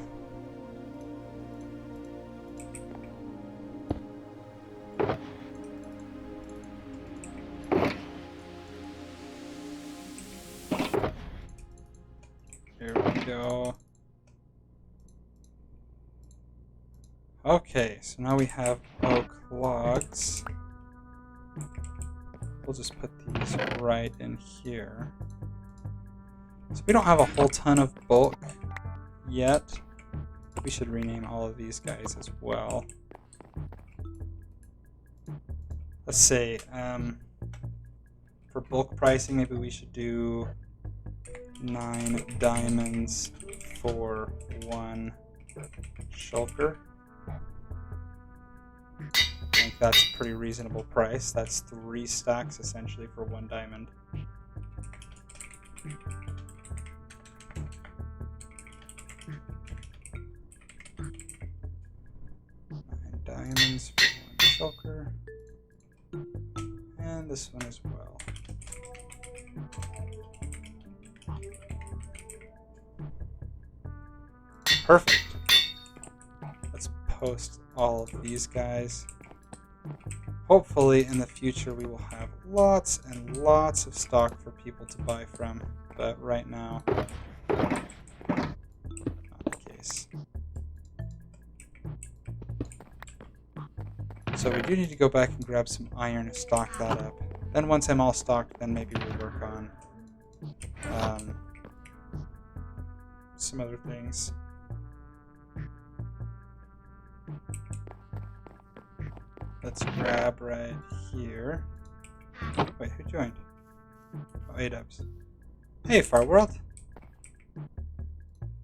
There we go. Okay, so now we have oak logs. We'll just put these right in here. So we don't have a whole ton of bulk yet. We should rename all of these guys as well. Let's say, for bulk pricing, maybe we should do 9 diamonds for 1 shulker. I think that's a pretty reasonable price. That's 3 stacks essentially for 1 diamond. 9 diamonds for 1 shulker. And this one as well. Perfect. Let's post all of these guys. Hopefully in the future we will have lots and lots of stock for people to buy from, but right now, not the case. So we do need to go back and grab some iron and stock that up. Then once I'm all stocked, then maybe we'll work on some other things. Let's grab right here. Wait, who joined? Oh, A-dubs. Hey, Far World.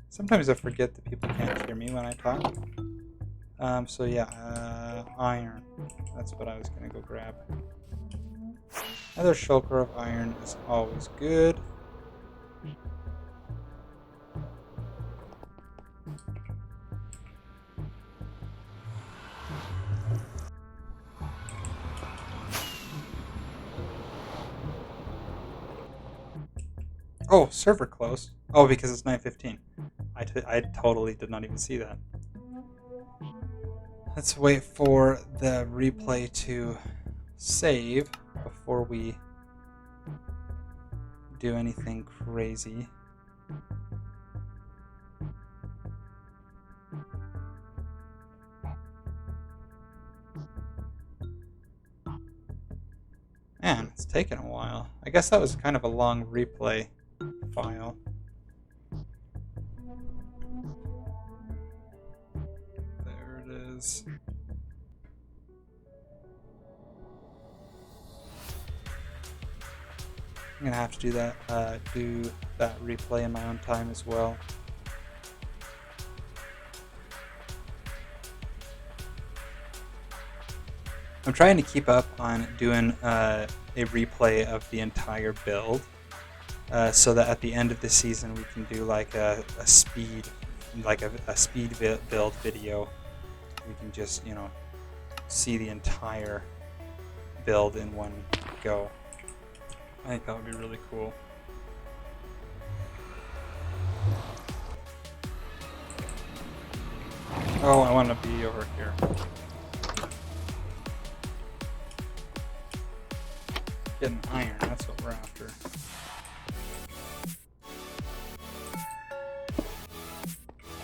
Sometimes I forget that people can't hear me when I talk. So yeah, iron. That's what I was gonna go grab. Another shulker of iron is always good. Oh, server closed. Oh, because it's 9:15. I totally did not even see that. Let's wait for the replay to save before we do anything crazy. Man, it's taken a while. I guess that was kind of a long replay file. There it is. I'm gonna have to do that replay in my own time as well. I'm trying to keep up on doing a replay of the entire build, so that at the end of the season we can do like a speed build video. We can just, you know, see the entire build in one go. I think that would be really cool. Oh, I want to be over here. Getting iron, that's what we're after.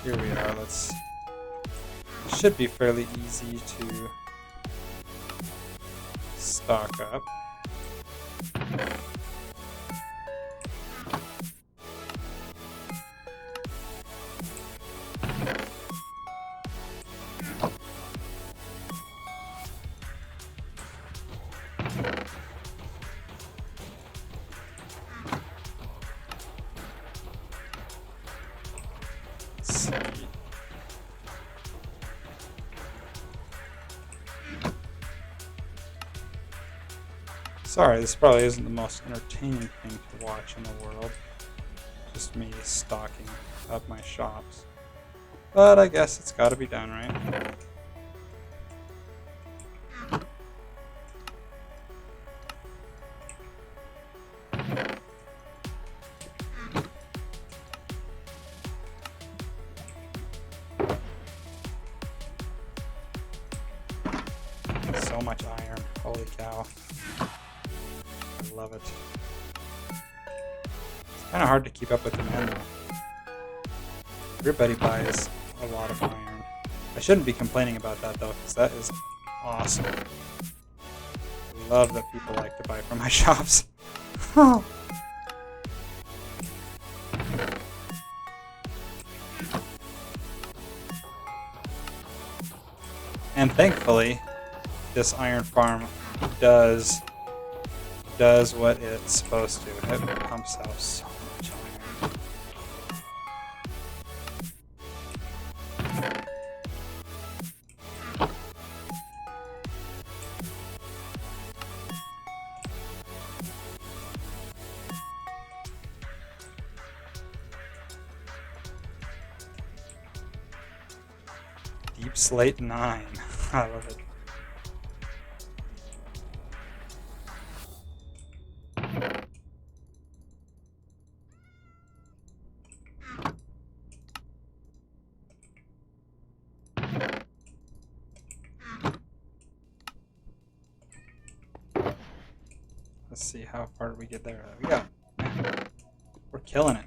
Here we are, it should be fairly easy to stock up. Sorry, this probably isn't the most entertaining thing to watch in the world. Just me stocking up my shops. But I guess it's gotta be done, right? So much iron, holy cow. I love it. It's kind of hard to keep up with demand though. Everybody buys a lot of iron. I shouldn't be complaining about that though, because that is awesome. I love that people like to buy from my shops. And thankfully, this iron farm does what it's supposed to. It pumps out so much iron. Deep Slate 9. I love it. Let's see, how far did we get there? We got, we're killing it.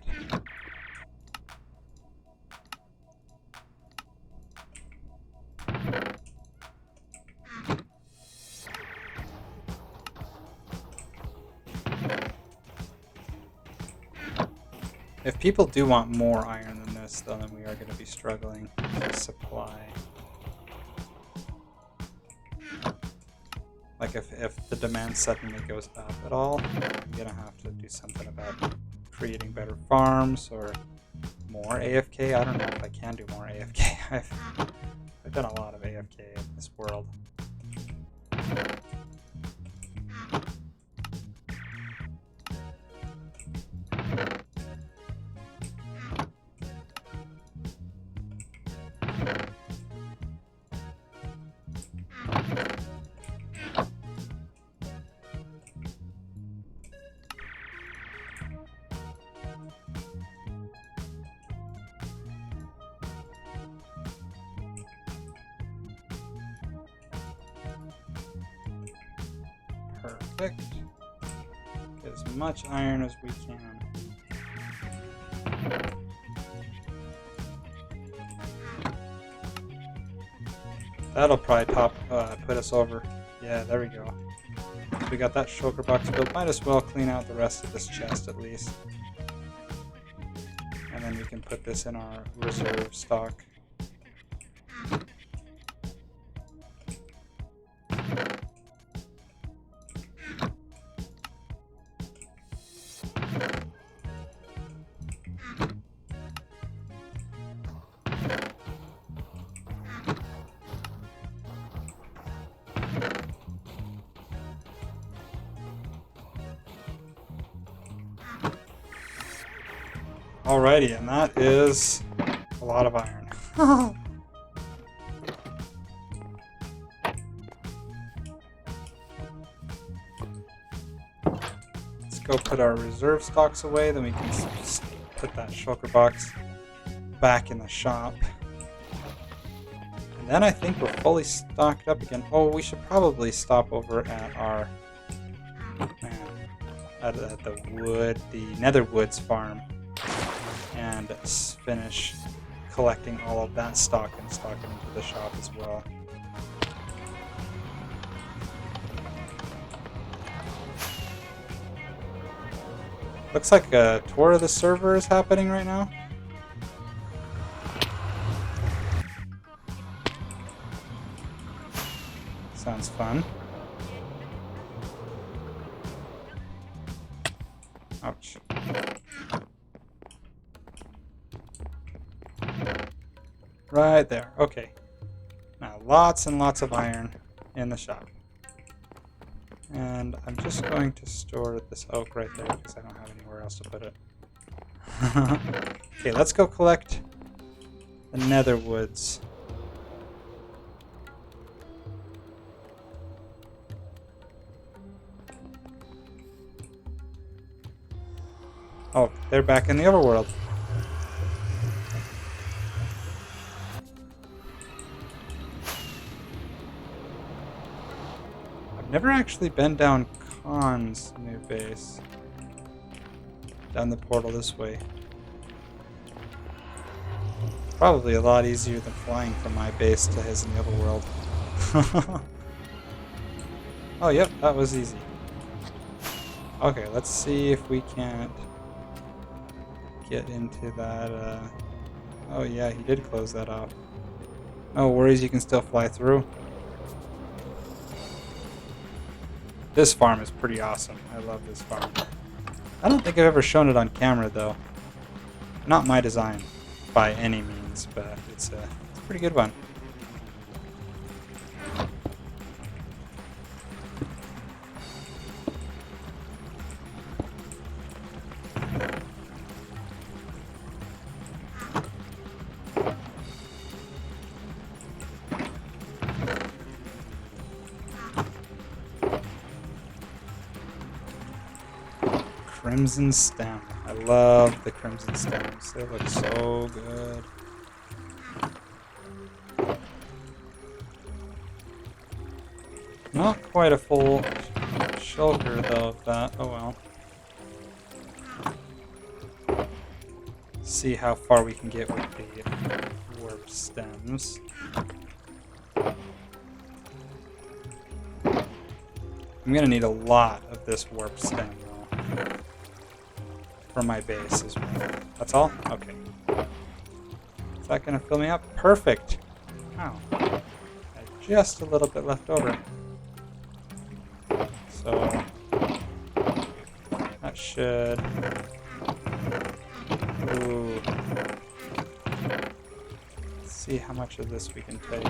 If people do want more iron than this, though, then we are going to be struggling to supply. Like if the demand suddenly goes up at all, I'm going to have to do something about creating better farms or more AFK. I don't know if I can do more AFK. I've done a lot of AFK in this world. Perfect. Get as much iron as we can. That'll probably put us over. Yeah, there we go. We got that shulker box built. Might as well clean out the rest of this chest at least. And then we can put this in our reserve stock. Alrighty, and that is a lot of iron. Let's go put our reserve stocks away, then we can put that shulker box back in the shop. And then I think we're fully stocked up again. Oh, we should probably stop over at our at the Nether Woods farm and finish collecting all of that stock and stock it into the shop as well. Looks like a tour of the server is happening right now. Sounds fun. Ouch. Right there. Okay. Now lots and lots of iron in the shop. And I'm just going to store this oak right there because I don't have anywhere else to put it. Okay, let's go collect the Nether Woods. Oh, they're back in the overworld. I've never actually been down Khan's new base. Down the portal this way. Probably a lot easier than flying from my base to his in the overworld. Oh, yep, that was easy. Okay, let's see if we can't get into that. Oh yeah, he did close that off. No worries, you can still fly through. This farm is pretty awesome. I love this farm. I don't think I've ever shown it on camera though. Not my design by any means, but it's a pretty good one. Crimson stem. I love the crimson stems. They look so good. Not quite a full shulker though of that. Oh well. See how far we can get with the warp stems. I'm gonna need a lot of this warp stem though. For my base as well. That's all? Okay. Is that gonna fill me up? Perfect! Wow. Just a little bit left over. So that should... Ooh. Let's see how much of this we can take.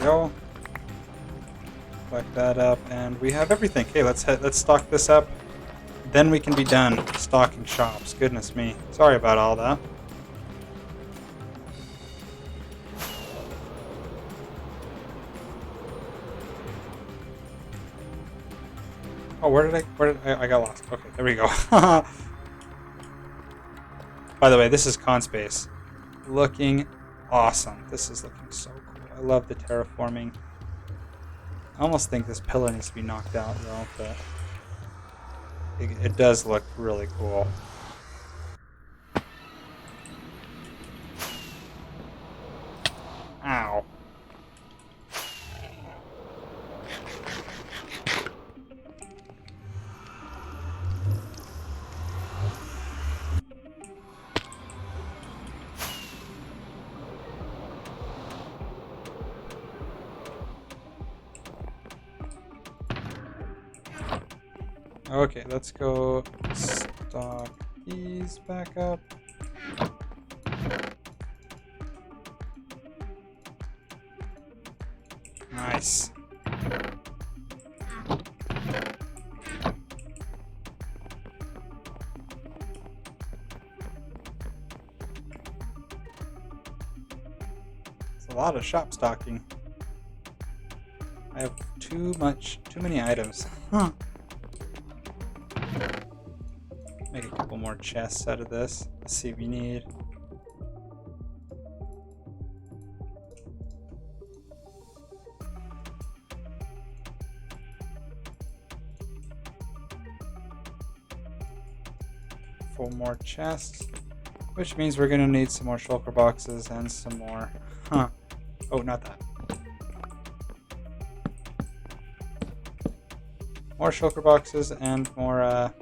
Go. Collect that up, and we have everything. Okay, let's stock this up. Then we can be done stocking shops. Goodness me. Sorry about all that. Oh, where did I got lost. Okay, there we go. By the way, this is con space. Looking awesome. This is looking so cool. I love the terraforming. I almost think this pillar needs to be knocked out, though, but it does look really cool. Ow. Okay, let's go stock these back up. Nice. It's a lot of shop stocking. I have too many items. Huh. Make a couple more chests out of this. Let's see if we need. Four more chests, which means we're gonna need some more shulker boxes and some more. Huh. Oh, not that. More shulker boxes and more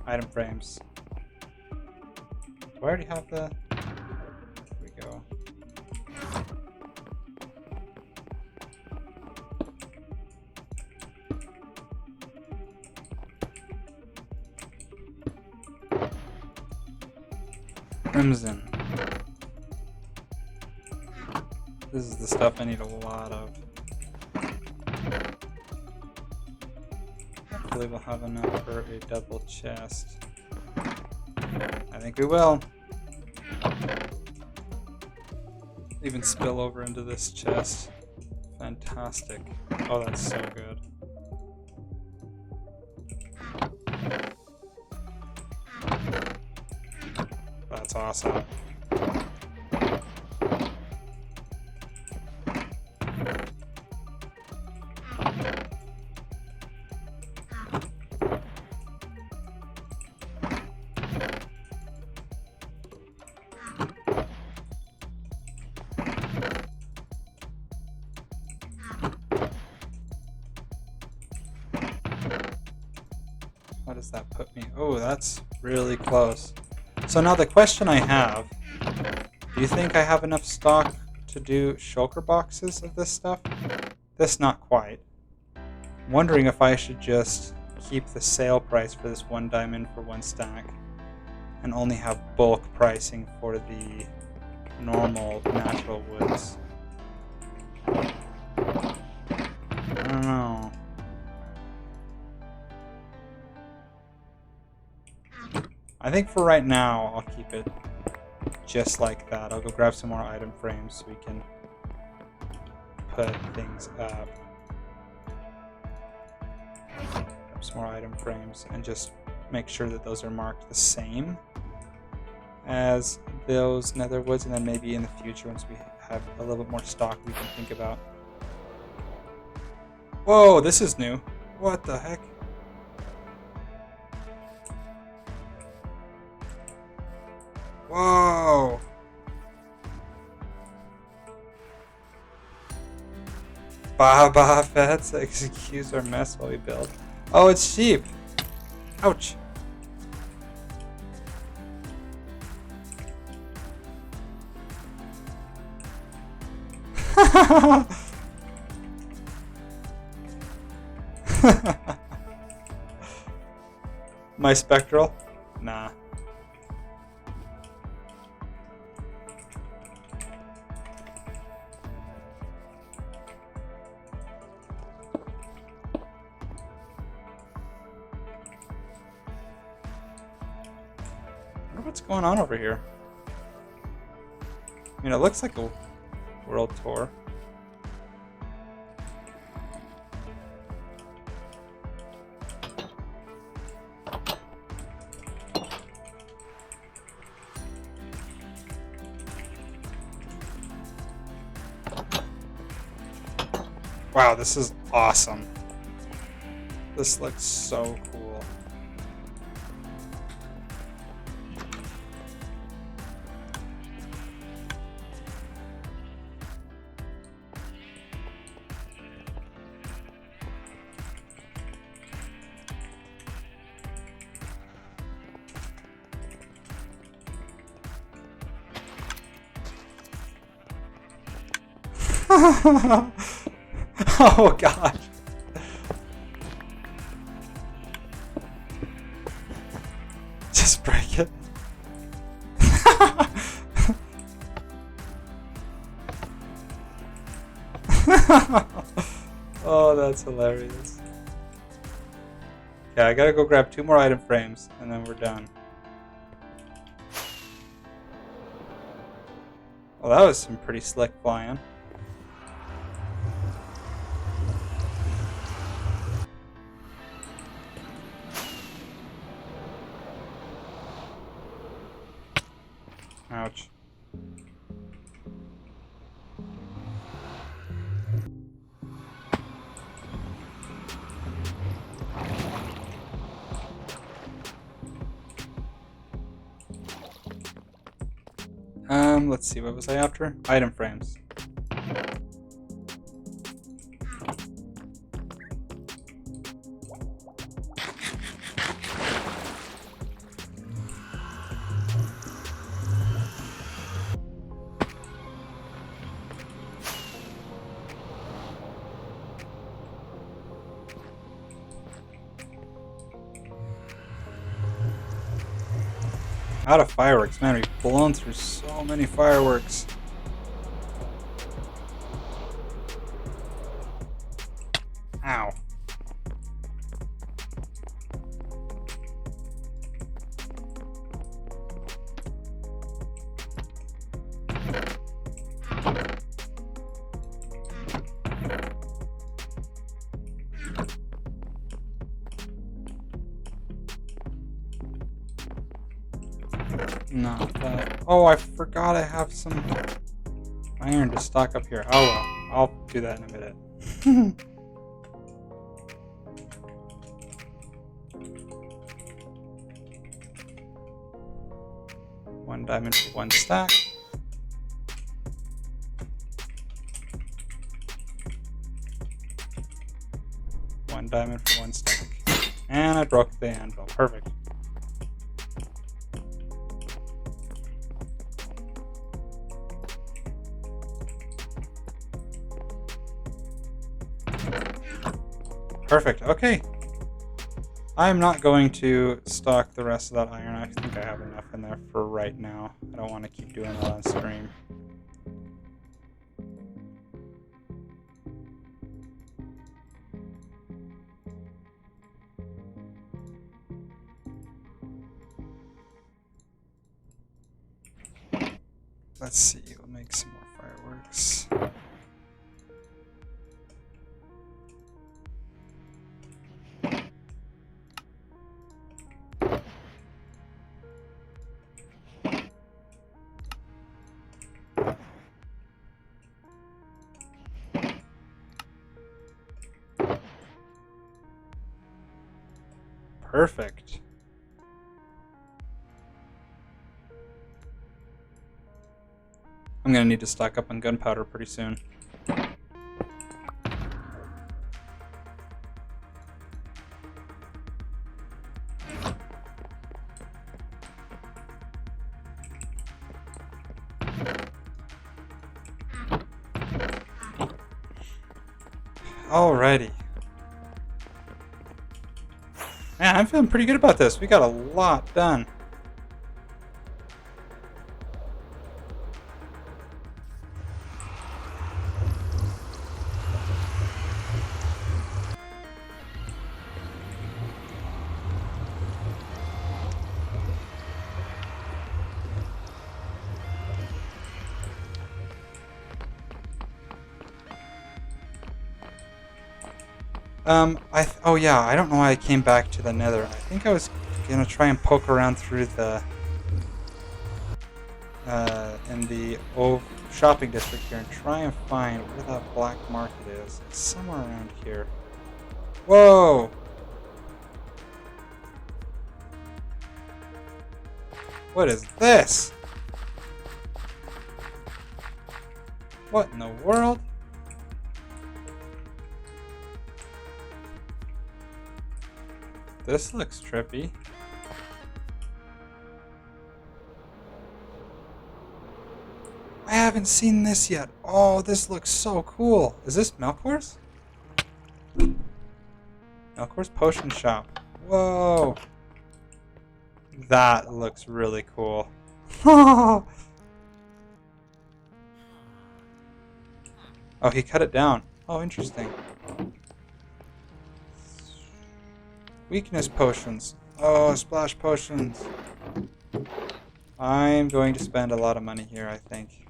item frames. Do I already have the... There we go. Crimson. This is the stuff I need a lot of. Hopefully we'll have enough for a double chest. I think we will. Even spill over into this chest. Fantastic. Oh, that's so good. That's awesome. What does that put me? Oh, that's really close. So now the question I have, do you think I have enough stock to do shulker boxes of this stuff? This not quite. I'm wondering if I should just keep the sale price for this 1 diamond for 1 stack and only have bulk pricing for the normal natural woods. I don't know. I think for right now, I'll keep it just like that. I'll go grab some more item frames so we can put things up. Grab some more item frames and just make sure that those are marked the same as those nether woods, and then maybe in the future, once we have a little bit more stock, we can think about. Whoa, this is new. What the heck? Whoa! Baba Feds, excuse our mess while we build. Oh, it's sheep! Ouch! My spectral? Nah. What's going on over here? I mean, it looks like a world tour. Wow, this is awesome. This looks so cool. Oh god. Just break it. Oh, that's hilarious. Okay, I gotta go grab 2 more item frames and then we're done. Well, that was some pretty slick flying. Ouch. Let's see, what was I after? Item frames. Out of fireworks, man, we've blown through so many fireworks. Ow. Not that. Oh, I forgot I have some iron to stock up here. Oh well, I'll do that in a minute. One diamond for 1 stack. One diamond for 1 stack. And I broke the anvil. Perfect. Perfect, okay. I'm not going to stock the rest of that iron. I think I have enough in there for right now. I don't want to keep doing that on stream. Let's see, we'll make some more fireworks. Perfect. I'm gonna need to stock up on gunpowder pretty soon. Alrighty. Man, I'm feeling pretty good about this. We got a lot done. Oh yeah, I don't know why I came back to the nether. I think I was gonna try and poke around through the in the old shopping district here and try and find where that black market is. It's somewhere around here. Whoa! What is this? What in the world? This looks trippy. I haven't seen this yet. Oh, this looks so cool. Is this Melkor's? Melkor's Potion Shop. Whoa. That looks really cool. Oh, he cut it down. Oh, interesting. Weakness potions. Oh, splash potions. I'm going to spend a lot of money here, I think.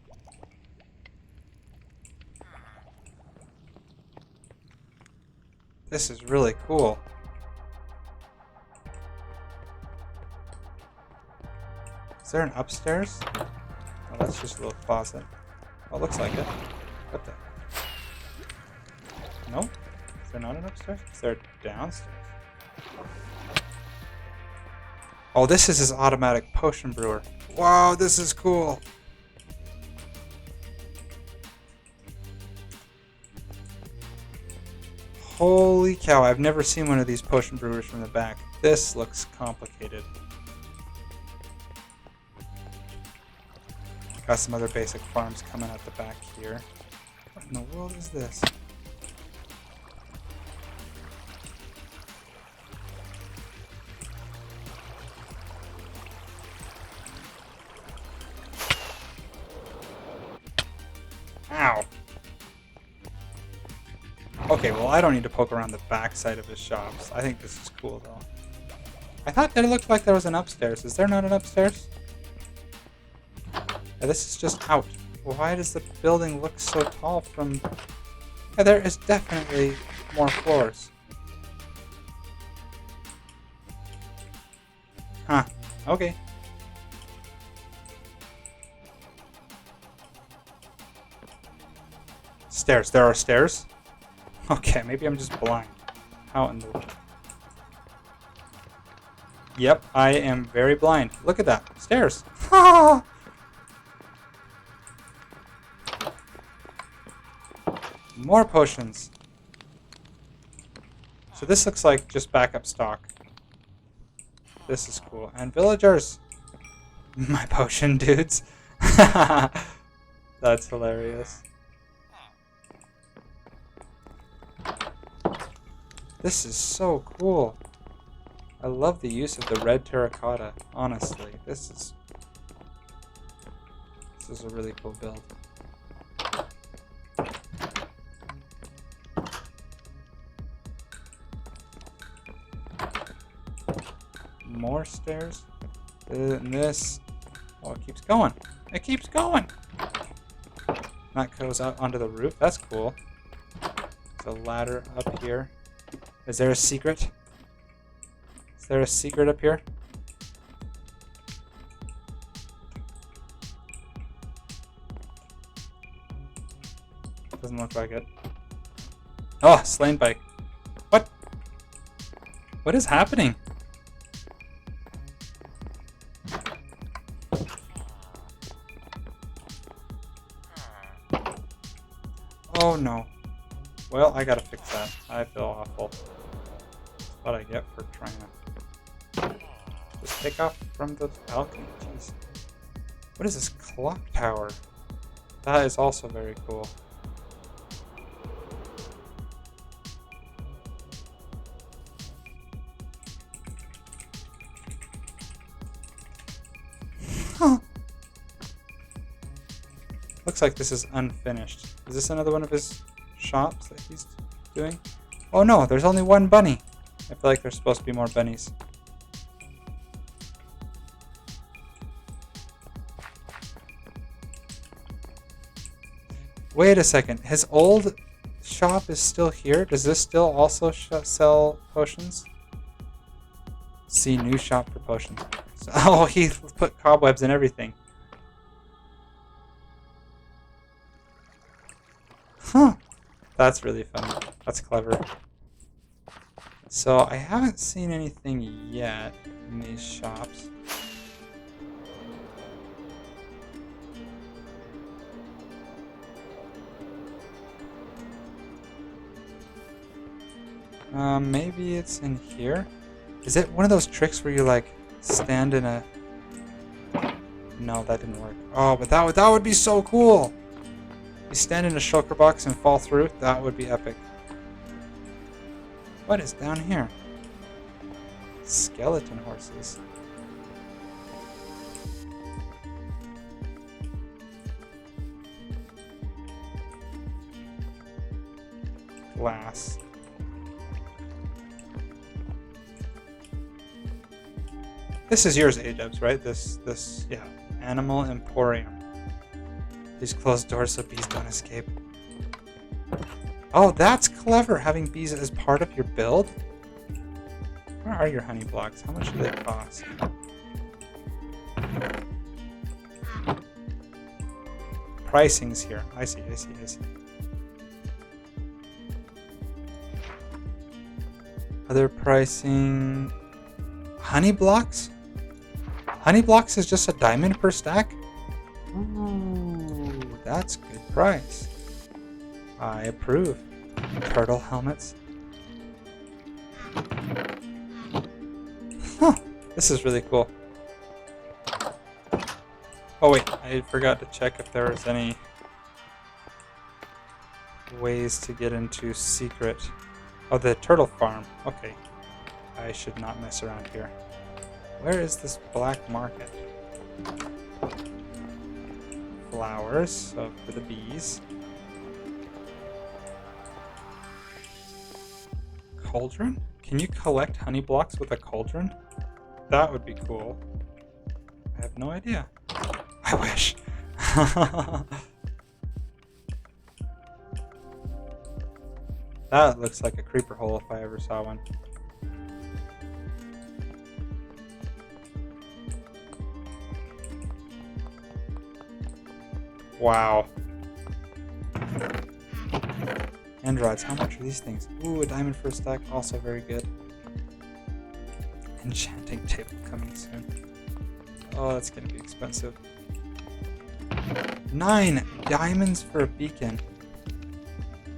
This is really cool. Is there an upstairs? Oh, that's just a little closet. Oh, looks like it. What the? No? Is there not an upstairs? Is there downstairs? Oh, this is his automatic potion brewer. Wow, this is cool. Holy cow, I've never seen one of these potion brewers from the back. This looks complicated. Got some other basic farms coming out the back here. What in the world is this? Ow! Okay, well, I don't need to poke around the back side of his shops. I think this is cool, though. I thought that it looked like there was an upstairs. Is there not an upstairs? Yeah, this is just out. Well, why does the building look so tall from... Yeah, there is definitely more floors. Huh. Okay. Stairs. There are stairs? Okay, maybe I'm just blind. How in the... Yep, I am very blind. Look at that. Stairs. More potions. So this looks like just backup stock. This is cool. And villagers. My potion dudes. That's hilarious. This is so cool. I love the use of the red terracotta, honestly. This is a really cool build. More stairs. And this. Oh, it keeps going. It keeps going. That goes out onto the roof. That's cool. There's a ladder up here. Is there a secret? Is there a secret up here? Doesn't look like it. Oh, slain bike. What? What is happening? Oh no. Well, I gotta fix that. I feel awful. That's what I get for trying to just take off from the balcony. Jeez. What is this clock tower? That is also very cool. Huh. Looks like this is unfinished. Is this another one of his shops that he's doing? Oh no, there's only one bunny. I feel like there's supposed to be more bunnies. Wait a second. His old shop is still here? Does this still also sell potions? See, new shop for potions. Oh, he put cobwebs and everything. Huh. That's really fun. That's clever. So I haven't seen anything yet in these shops. Maybe it's in here. Is it one of those tricks where you like stand in a... No, that didn't work. Oh, but that would be so cool. You stand in a shulker box and fall through. That would be epic. What is down here? Skeleton horses. Glass. This is yours, A-dubs, right? This, yeah. Animal Emporium. Please close doors so bees don't escape. Oh, that's clever, having bees as part of your build. Where are your honey blocks? How much do they cost? Pricing's here. I see. Other pricing... Honey blocks? Honey blocks is just a diamond per stack? Ooh, that's good price. I approve. Turtle helmets. Huh, this is really cool. Oh wait, I forgot to check if there was any ways to get into secret. Oh, the turtle farm. Okay. I should not mess around here. Where is this black market? Flowers, so for the bees. Cauldron? Can you collect honey blocks with a cauldron? That would be cool. I have no idea. I wish. That looks like a creeper hole if I ever saw one. Wow. End rods, how much are these things? Ooh, a diamond for a stack, also very good. Enchanting table coming soon. Oh, that's gonna be expensive. 9 diamonds for a beacon.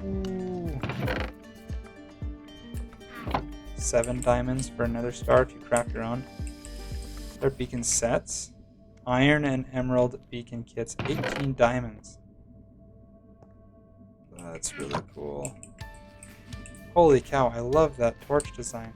Ooh. 7 diamonds for another star if you craft your own. Their beacon sets. Iron and emerald beacon kits, 18 diamonds. That's really cool. Holy cow, I love that torch design.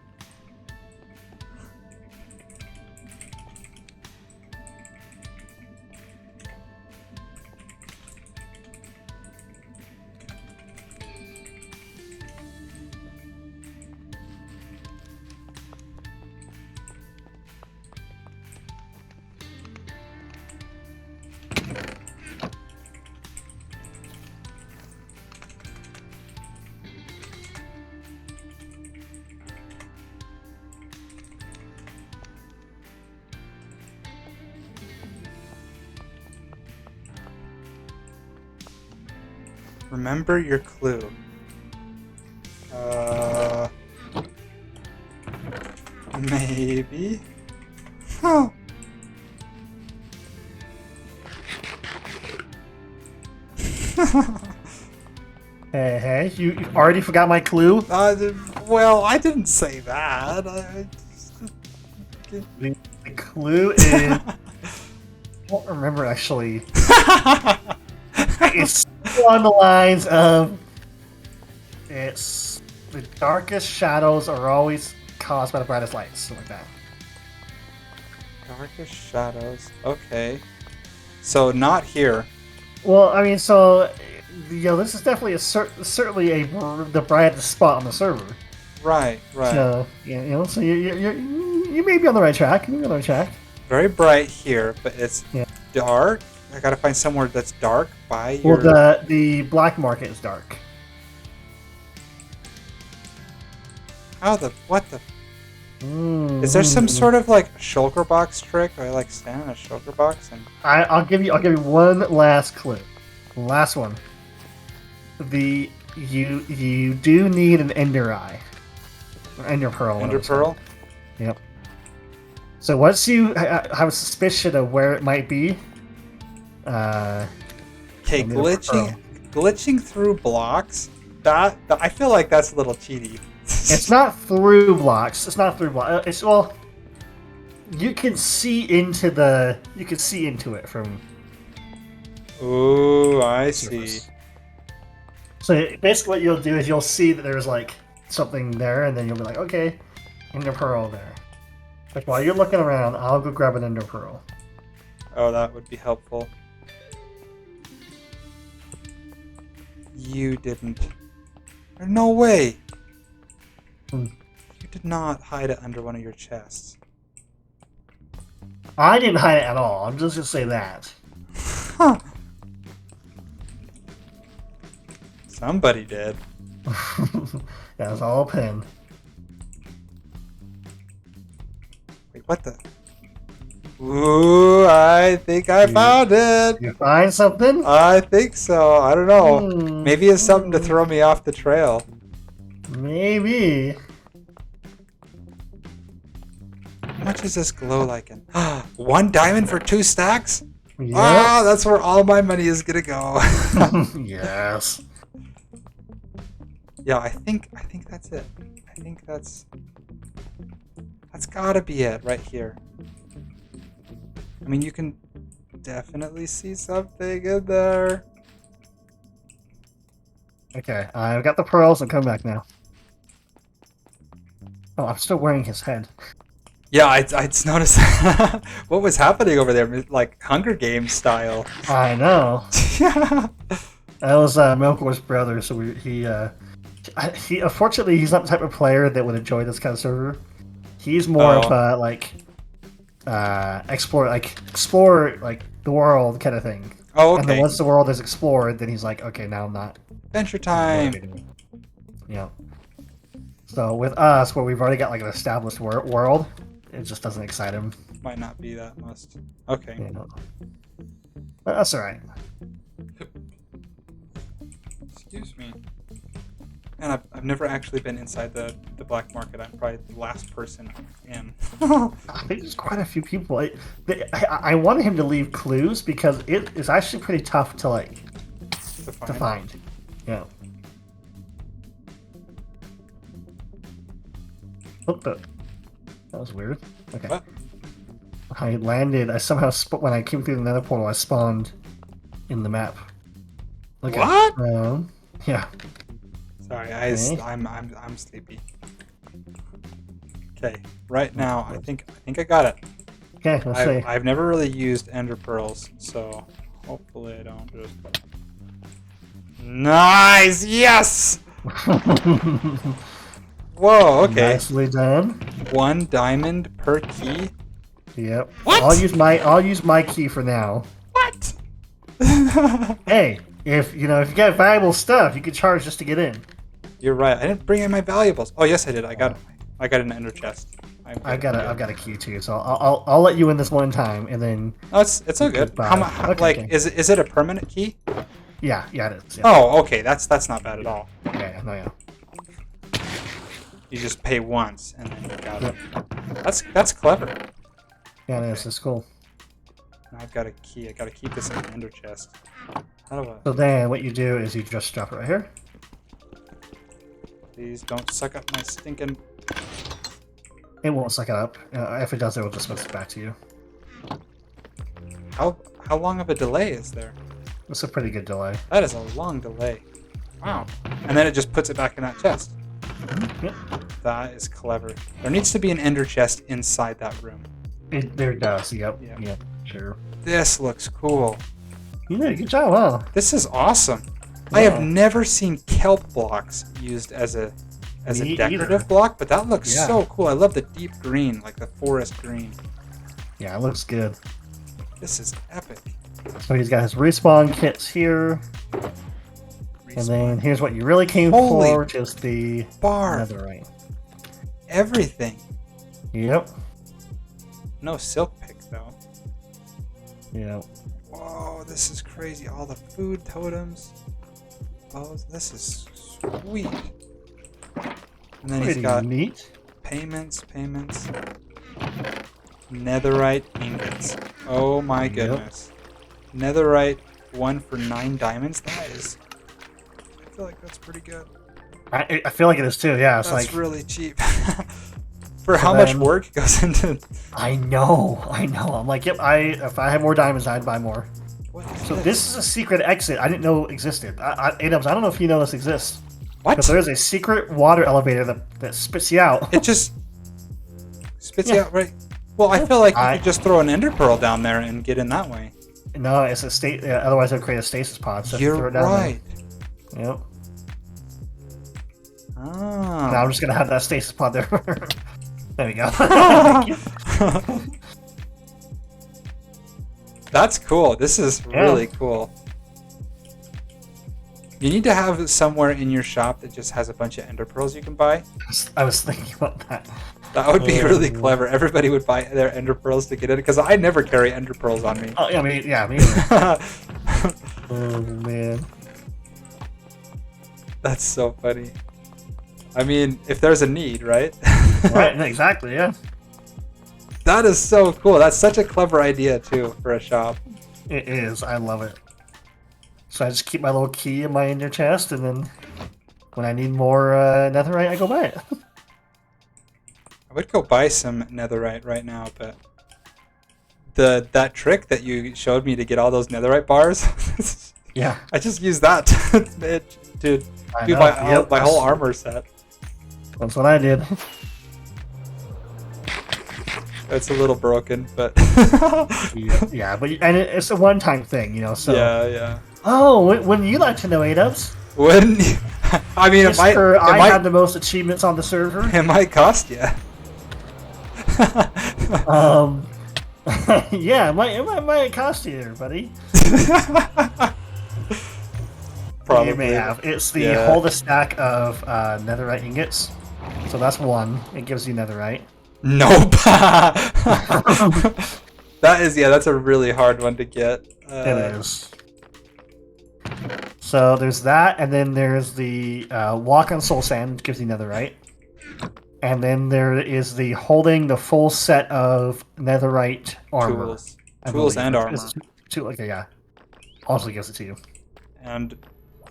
Remember your clue. Maybe? Huh. Hey, you already forgot my clue? Well, I didn't say that. The clue is... I don't remember, actually. It's on the lines of... It's... The darkest shadows are always caused by the brightest lights. Something like that. Darkest shadows. Okay. So, not here. Well, I mean, so... You know, this is definitely certainly the brightest spot on the server. Right. So, so you may be on the right track. Very bright here, but it's dark. I gotta find somewhere that's dark by your... Well, the black market is dark. What the... Is there some sort of like shulker box trick where I like stand in a shulker box and... I'll give you one last clue. Last one. You do need an ender eye. Or ender pearl. Ender pearl? Yep. So once you have a suspicion of where it might be, okay, glitching through blocks. That I feel like that's a little cheaty. It's not through blocks. It's not through blocks. It's well, you can see into the. You can see into it from. Ooh, I see. So basically, what you'll do is you'll see that there's like something there, and then you'll be like, okay, ender pearl there. Like while you're looking around, I'll go grab an ender pearl. Oh, that would be helpful. You didn't. No way. You did not hide it under one of your chests. I didn't hide it at all. I'm just gonna say that. Huh. Somebody did. That was all a pin. Wait, what the? Ooh, I think I found it. You find something? I think so. I don't know. Maybe it's something to throw me off the trail. Maybe. How much is this glow lichen? 1 diamond for 2 stacks? Yep. Ah, that's where all my money is gonna go. Yes. Yeah, I think that's it. I think that's gotta be it right here. I mean, you can definitely see something in there. Okay, I've got the pearls. I'm coming back now. Oh, I'm still wearing his head. Yeah, I'd noticed what was happening over there, like Hunger Games style. I know. Yeah. That was Melkor's brother, so he unfortunately he's not the type of player that would enjoy this kind of server. He's more of a explore like the world kind of thing. Oh, okay. And then once the world is explored, then he's like, okay, now I'm not. Adventure time. Yeah. So with us, where we've already got like an established world, it just doesn't excite him. Might not be that must. Okay. You know. But that's all right. Excuse me. And I've never actually been inside the black market. I'm probably the last person in. I think there's quite a few people. I wanted him to leave clues because it is actually pretty tough to find. Yeah. What the? That was weird. Okay. What? I landed. I somehow when I came through the nether portal, I spawned in the map. Okay. What? Yeah. Sorry, I'm sleepy. Okay, right now I think I got it. Okay, let's see. I've never really used ender pearls, so hopefully I don't just. Nice! Yes! Whoa, okay. Nicely done. 1 diamond per key. Yep. What? I'll use my key for now. What? Hey, if you get valuable stuff, you could charge just to get in. You're right. I didn't bring in my valuables. Oh yes, I did. I got an ender chest. I've got a key too, so I'll let you in this one time, and then. Oh, it's all good. Okay. Is it a permanent key? Yeah, it is. Yeah. Oh, okay. That's not bad at all. Yeah. You just pay once and then you got it. That's clever. Yeah, it is. It's cool. Now I've got a key. I gotta keep this in the ender chest. How do I? So then, what you do is you just drop it right here. Please don't suck up my stinking. It won't suck it up. If it does, it will just bounce it back to you. How long of a delay is there? It's a pretty good delay. That is a long delay. Wow. And then it just puts it back in that chest. Yep. That is clever. There needs to be an ender chest inside that room. There does. Yep. Sure. This looks cool. You did a good job, huh? This is awesome. Yeah. I have never seen kelp blocks used as a decorative block, but that looks so cool. I love the deep green, like the forest green. Yeah, it looks good. This is epic. So he's got his respawn kits here. And then here's what you really came for, which is the netherite. Everything. Yep. No silk pick though. Yep. Whoa, this is crazy. All the food totems. Oh, this is sweet. And then he's Pretty got neat. payments. Netherite ingots. Oh my Yep. goodness. Netherite 1 for 9 diamonds. That is. I feel like that's pretty good. I feel like it is too. Yeah, it's That's like really cheap. For how much work goes into. I know. I'm like, yep. If I had more diamonds, I'd buy more. What is So this is a secret exit I didn't know existed. Adams, I don't know if you know this exists. What? Because there is a secret water elevator that spits you out. It just spits you out, right? Well, I feel like you could just throw an ender pearl down there and get in that way. No, it's a state. Otherwise, it would create a stasis pod. So You're throw it down right. There. Yep. Ah. Now I'm just gonna have that stasis pod there. There we go. That's cool. This is really cool. You need to have somewhere in your shop that just has a bunch of ender pearls you can buy. I was thinking about that. That would be really clever. Everybody would buy their ender pearls to get in, because I never carry ender pearls on me. Oh, yeah, me either. Oh, man. That's so funny. I mean, if there's a need, right? Right, exactly, yeah. That is so cool. That's such a clever idea, too, for a shop. It is. I love it. So I just keep my little key in my inner chest, and then when I need more netherite, I go buy it. I would go buy some netherite right now, but that trick that you showed me to get all those netherite bars, Yeah. I just used that to do my whole armor set. That's what I did. It's a little broken, but Yeah, but it's a one-time thing, you know. So yeah. Oh, wouldn't you like to know, A-Dubs? Wouldn't you? I mean, it might. I have the most achievements on the server. It might cost you. Yeah, it might cost you there, buddy. Probably. You may have. It's the hold a stack of netherite ingots. So that's one. It gives you netherite. Nope. That's a really hard one to get. It is. So there's that, and then there's the walk on soul sand, which gives you netherite. And then there is the holding the full set of netherite armor. Tools and armor. Okay, yeah. Also gives it to you. And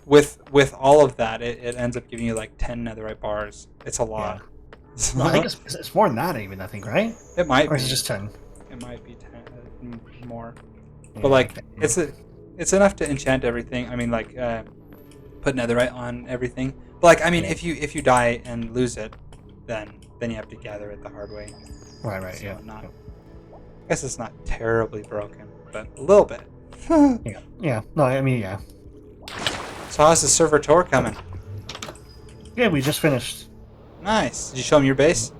with all of that, it ends up giving you like 10 netherite bars. It's a lot. Yeah. No, I think it's more than that even, I think, right? It might or is be. it just 10? It might be 10 more. Yeah, but like, it's enough to enchant everything. I mean, like, put netherite on everything. But like, I mean, if you die and lose it, then you have to gather it the hard way. Right, So yeah. I guess it's not terribly broken, but a little bit. Yeah. No, I mean, yeah. So how's the server tour coming? Yeah, we just finished. Nice. Did you show them your base?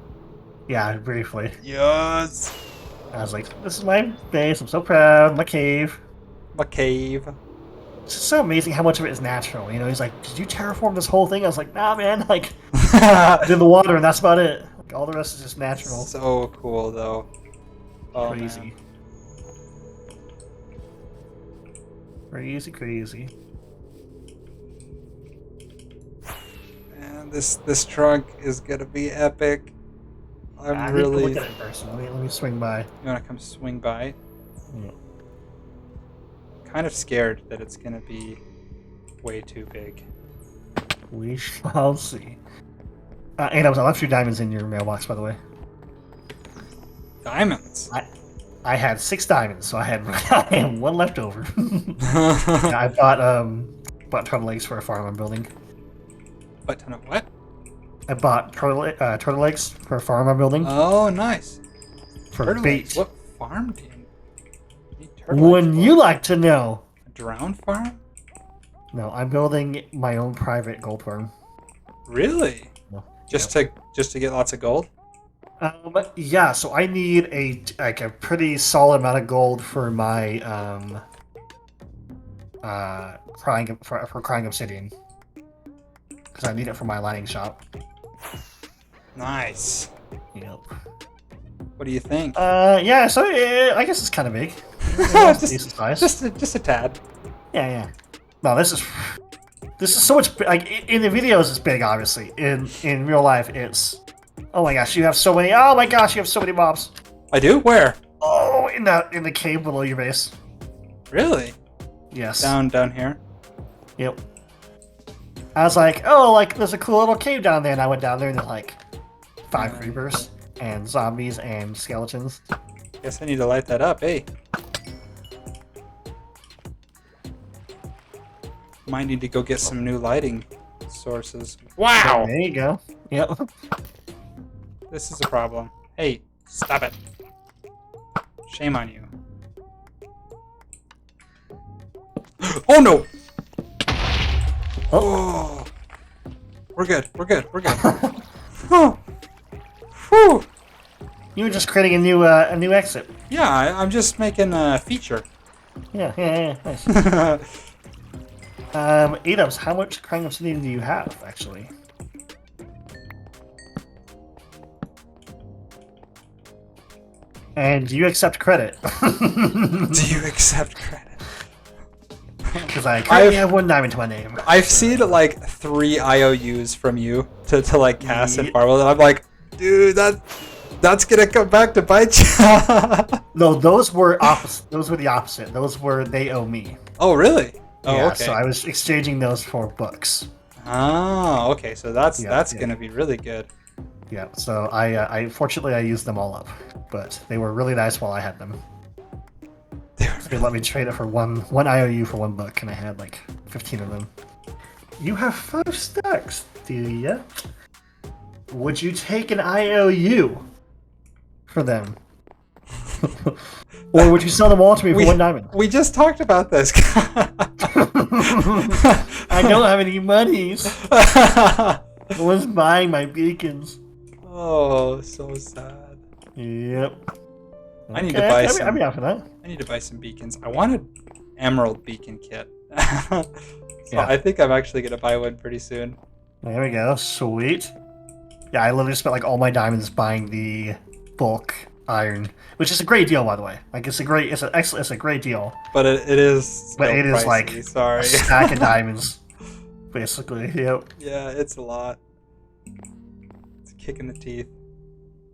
Yeah, briefly. Yes. I was like, this is my base. I'm so proud. My cave. My cave. It's just so amazing how much of it is natural. You know, he's like, did you terraform this whole thing? I was like, nah, man. Like, I did the water and that's about it. Like, all the rest is just natural. So cool, though. Oh, Crazy. Man. Crazy. And this trunk is gonna be epic. I'm Need to really. look at it first. Let me swing by. You wanna come swing by? Yeah. Kind of scared that it's gonna be way too big. We shall see. I left your diamonds in your mailbox, by the way. Diamonds. I had 6 diamonds, so I had one left over. Yeah, I bought turtle eggs for a farm I'm building. What ton of what? I bought turtle eggs for a farm I'm building. Oh, nice. For Turtle bait. eggs. What farm do you need turtle eggs Wouldn't for? you like to know? A drowned farm? No, I'm building my own private gold farm. Really? No. Just to get lots of gold? But yeah, so I need a pretty solid amount of gold for my crying obsidian, because I need it for my lighting shop. Nice. Yep. What do you think? Yeah. So I guess it's kind of big. Decent size. just a tad. Yeah. No, this is This is so much like in the videos it's big, obviously. In real life it's, oh my gosh, you have so many. Oh my gosh, you have so many mobs. I do? Where? Oh, in the cave below your base. Really? Yes. Down here? Yep. I was like, oh, like there's a cool little cave down there, and I went down there and there's like 5 creepers and zombies and skeletons. Guess I need to light that up, hey. Might need to go get some new lighting sources. Wow! There you go. Yep. This is a problem. Hey, stop it. Shame on you. Oh no! Oh! We're good, we're good, we're good. Oh. Whew. You were just creating a new exit. Yeah, I'm just making a feature. Yeah, nice. Adams, how much crying obsidian do you have, actually? And do you accept credit? Do you accept credit? Because I currently have 1 diamond to my name. I've seen like 3 IOUs from you to like cast and Farwell, and I'm like, dude, that's gonna come back to bite you. No, those were opposite. Those were the opposite. Those were they owe me. Oh, really? Oh, yeah, okay. so I was exchanging those for books. Oh, okay. So that's Yeah. gonna be really good. Yeah. So I fortunately I used them all up, but they were really nice while I had them. They let me trade it for one IOU for 1 book, and I had like 15 of them. You have 5 stacks, do ya? Would you take an IOU for them? Or would you sell them all to me for 1 diamond? We just talked about this. I don't have any monies. No one's buying my beacons. Oh, so sad. Yep. I need to buy some. I'd be out for that. I need to buy some beacons. I want an emerald beacon kit. So Yeah. I think I'm actually gonna buy one pretty soon. There we go. Sweet. Yeah, I literally spent like all my diamonds buying the bulk iron, which is a great deal, by the way. Like it's a great deal. But it is. But it is pricey, like sorry. a stack of diamonds, basically. Yep. Yeah, it's a lot. It's a kick in the teeth.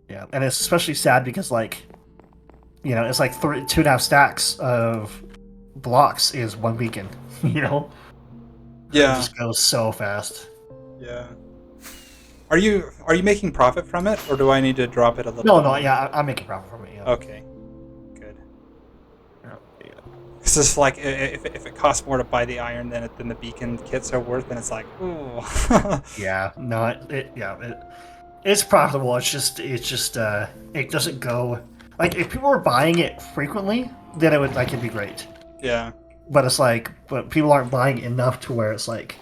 Yeah, and it's especially sad because like, you know, it's like 2.5 stacks of blocks is 1 beacon. You know. Yeah. It just goes so fast. Yeah. Are you making profit from it, or do I need to drop it a little? No, yeah, I'm making profit from it. Yeah. Okay. Good. Yeah. Because it's like if it costs more to buy the iron than the beacon kits are worth, then it's like, ooh. Yeah. No. It's profitable. It's just it doesn't go like if people were buying it frequently, then it'd be great. Yeah. But it's like, but people aren't buying enough to where it's like,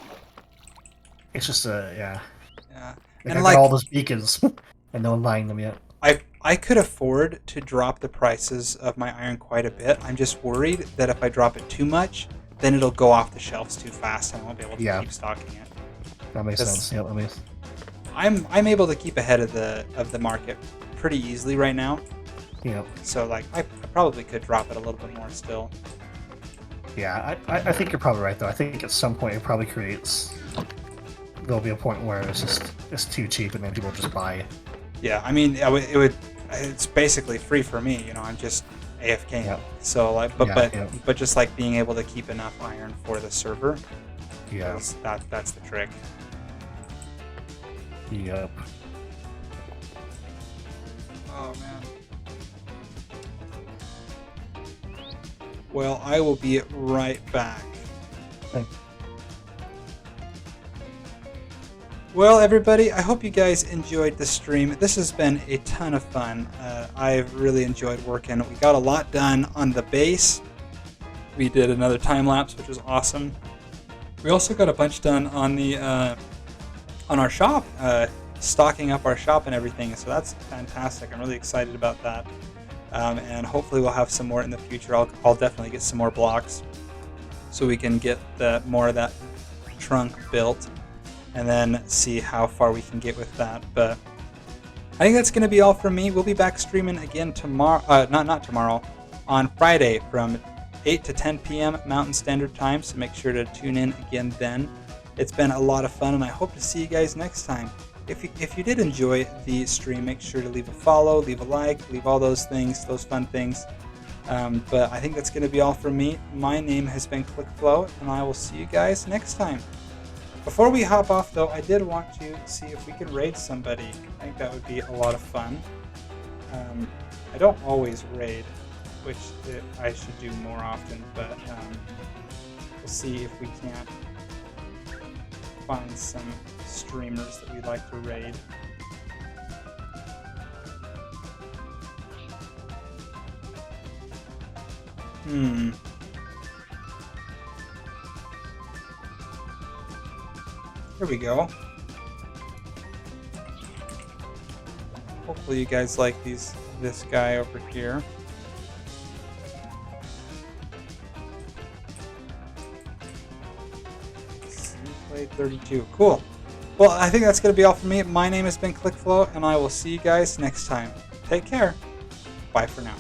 it's just yeah. Yeah. Like, And I like got all those beacons, and no one buying them yet. I could afford to drop the prices of my iron quite a bit. I'm just worried that if I drop it too much, then it'll go off the shelves too fast and I won't be able to keep stocking it. That makes sense. Yeah, that makes. I'm able to keep ahead of the market pretty easily right now. Yeah. So like I probably could drop it a little bit more still. Yeah, I think you're probably right though. I think at some point it probably creates. There'll be a point where it's too cheap and then people just buy it. Yeah, I mean it's basically free for me, you know. I'm just AFK. Yep. So like Yeah, but just like being able to keep enough iron for the server. Yeah. That's the trick. Yep. Oh man. Well, I will be right back. Thanks. Well, everybody, I hope you guys enjoyed the stream. This has been a ton of fun. I've really enjoyed working. We got a lot done on the base. We did another time lapse, which was awesome. We also got a bunch done on the on our shop, stocking up our shop and everything. So that's fantastic. I'm really excited about that. And hopefully we'll have some more in the future. I'll definitely get some more blocks so we can get more of that trunk built and then see how far we can get with that. But I think that's going to be all from me. We'll be back streaming again tomorrow, not tomorrow, on Friday from 8 to 10 p.m. Mountain Standard Time, so make sure to tune in again then. It's been a lot of fun, and I hope to see you guys next time. If you did enjoy the stream, make sure to leave a follow, leave a like, leave all those things, those fun things. But I think that's going to be all from me. My name has been ClickFlow, and I will see you guys next time. Before we hop off, though, I did want to see if we could raid somebody. I think that would be a lot of fun. I don't always raid, which I should do more often, but we'll see if we can't find some streamers that we'd like to raid. Here we go. Hopefully you guys like this guy over here. Play 32. Cool. Well, I think that's going to be all from me. My name has been ClickFlow, and I will see you guys next time. Take care. Bye for now.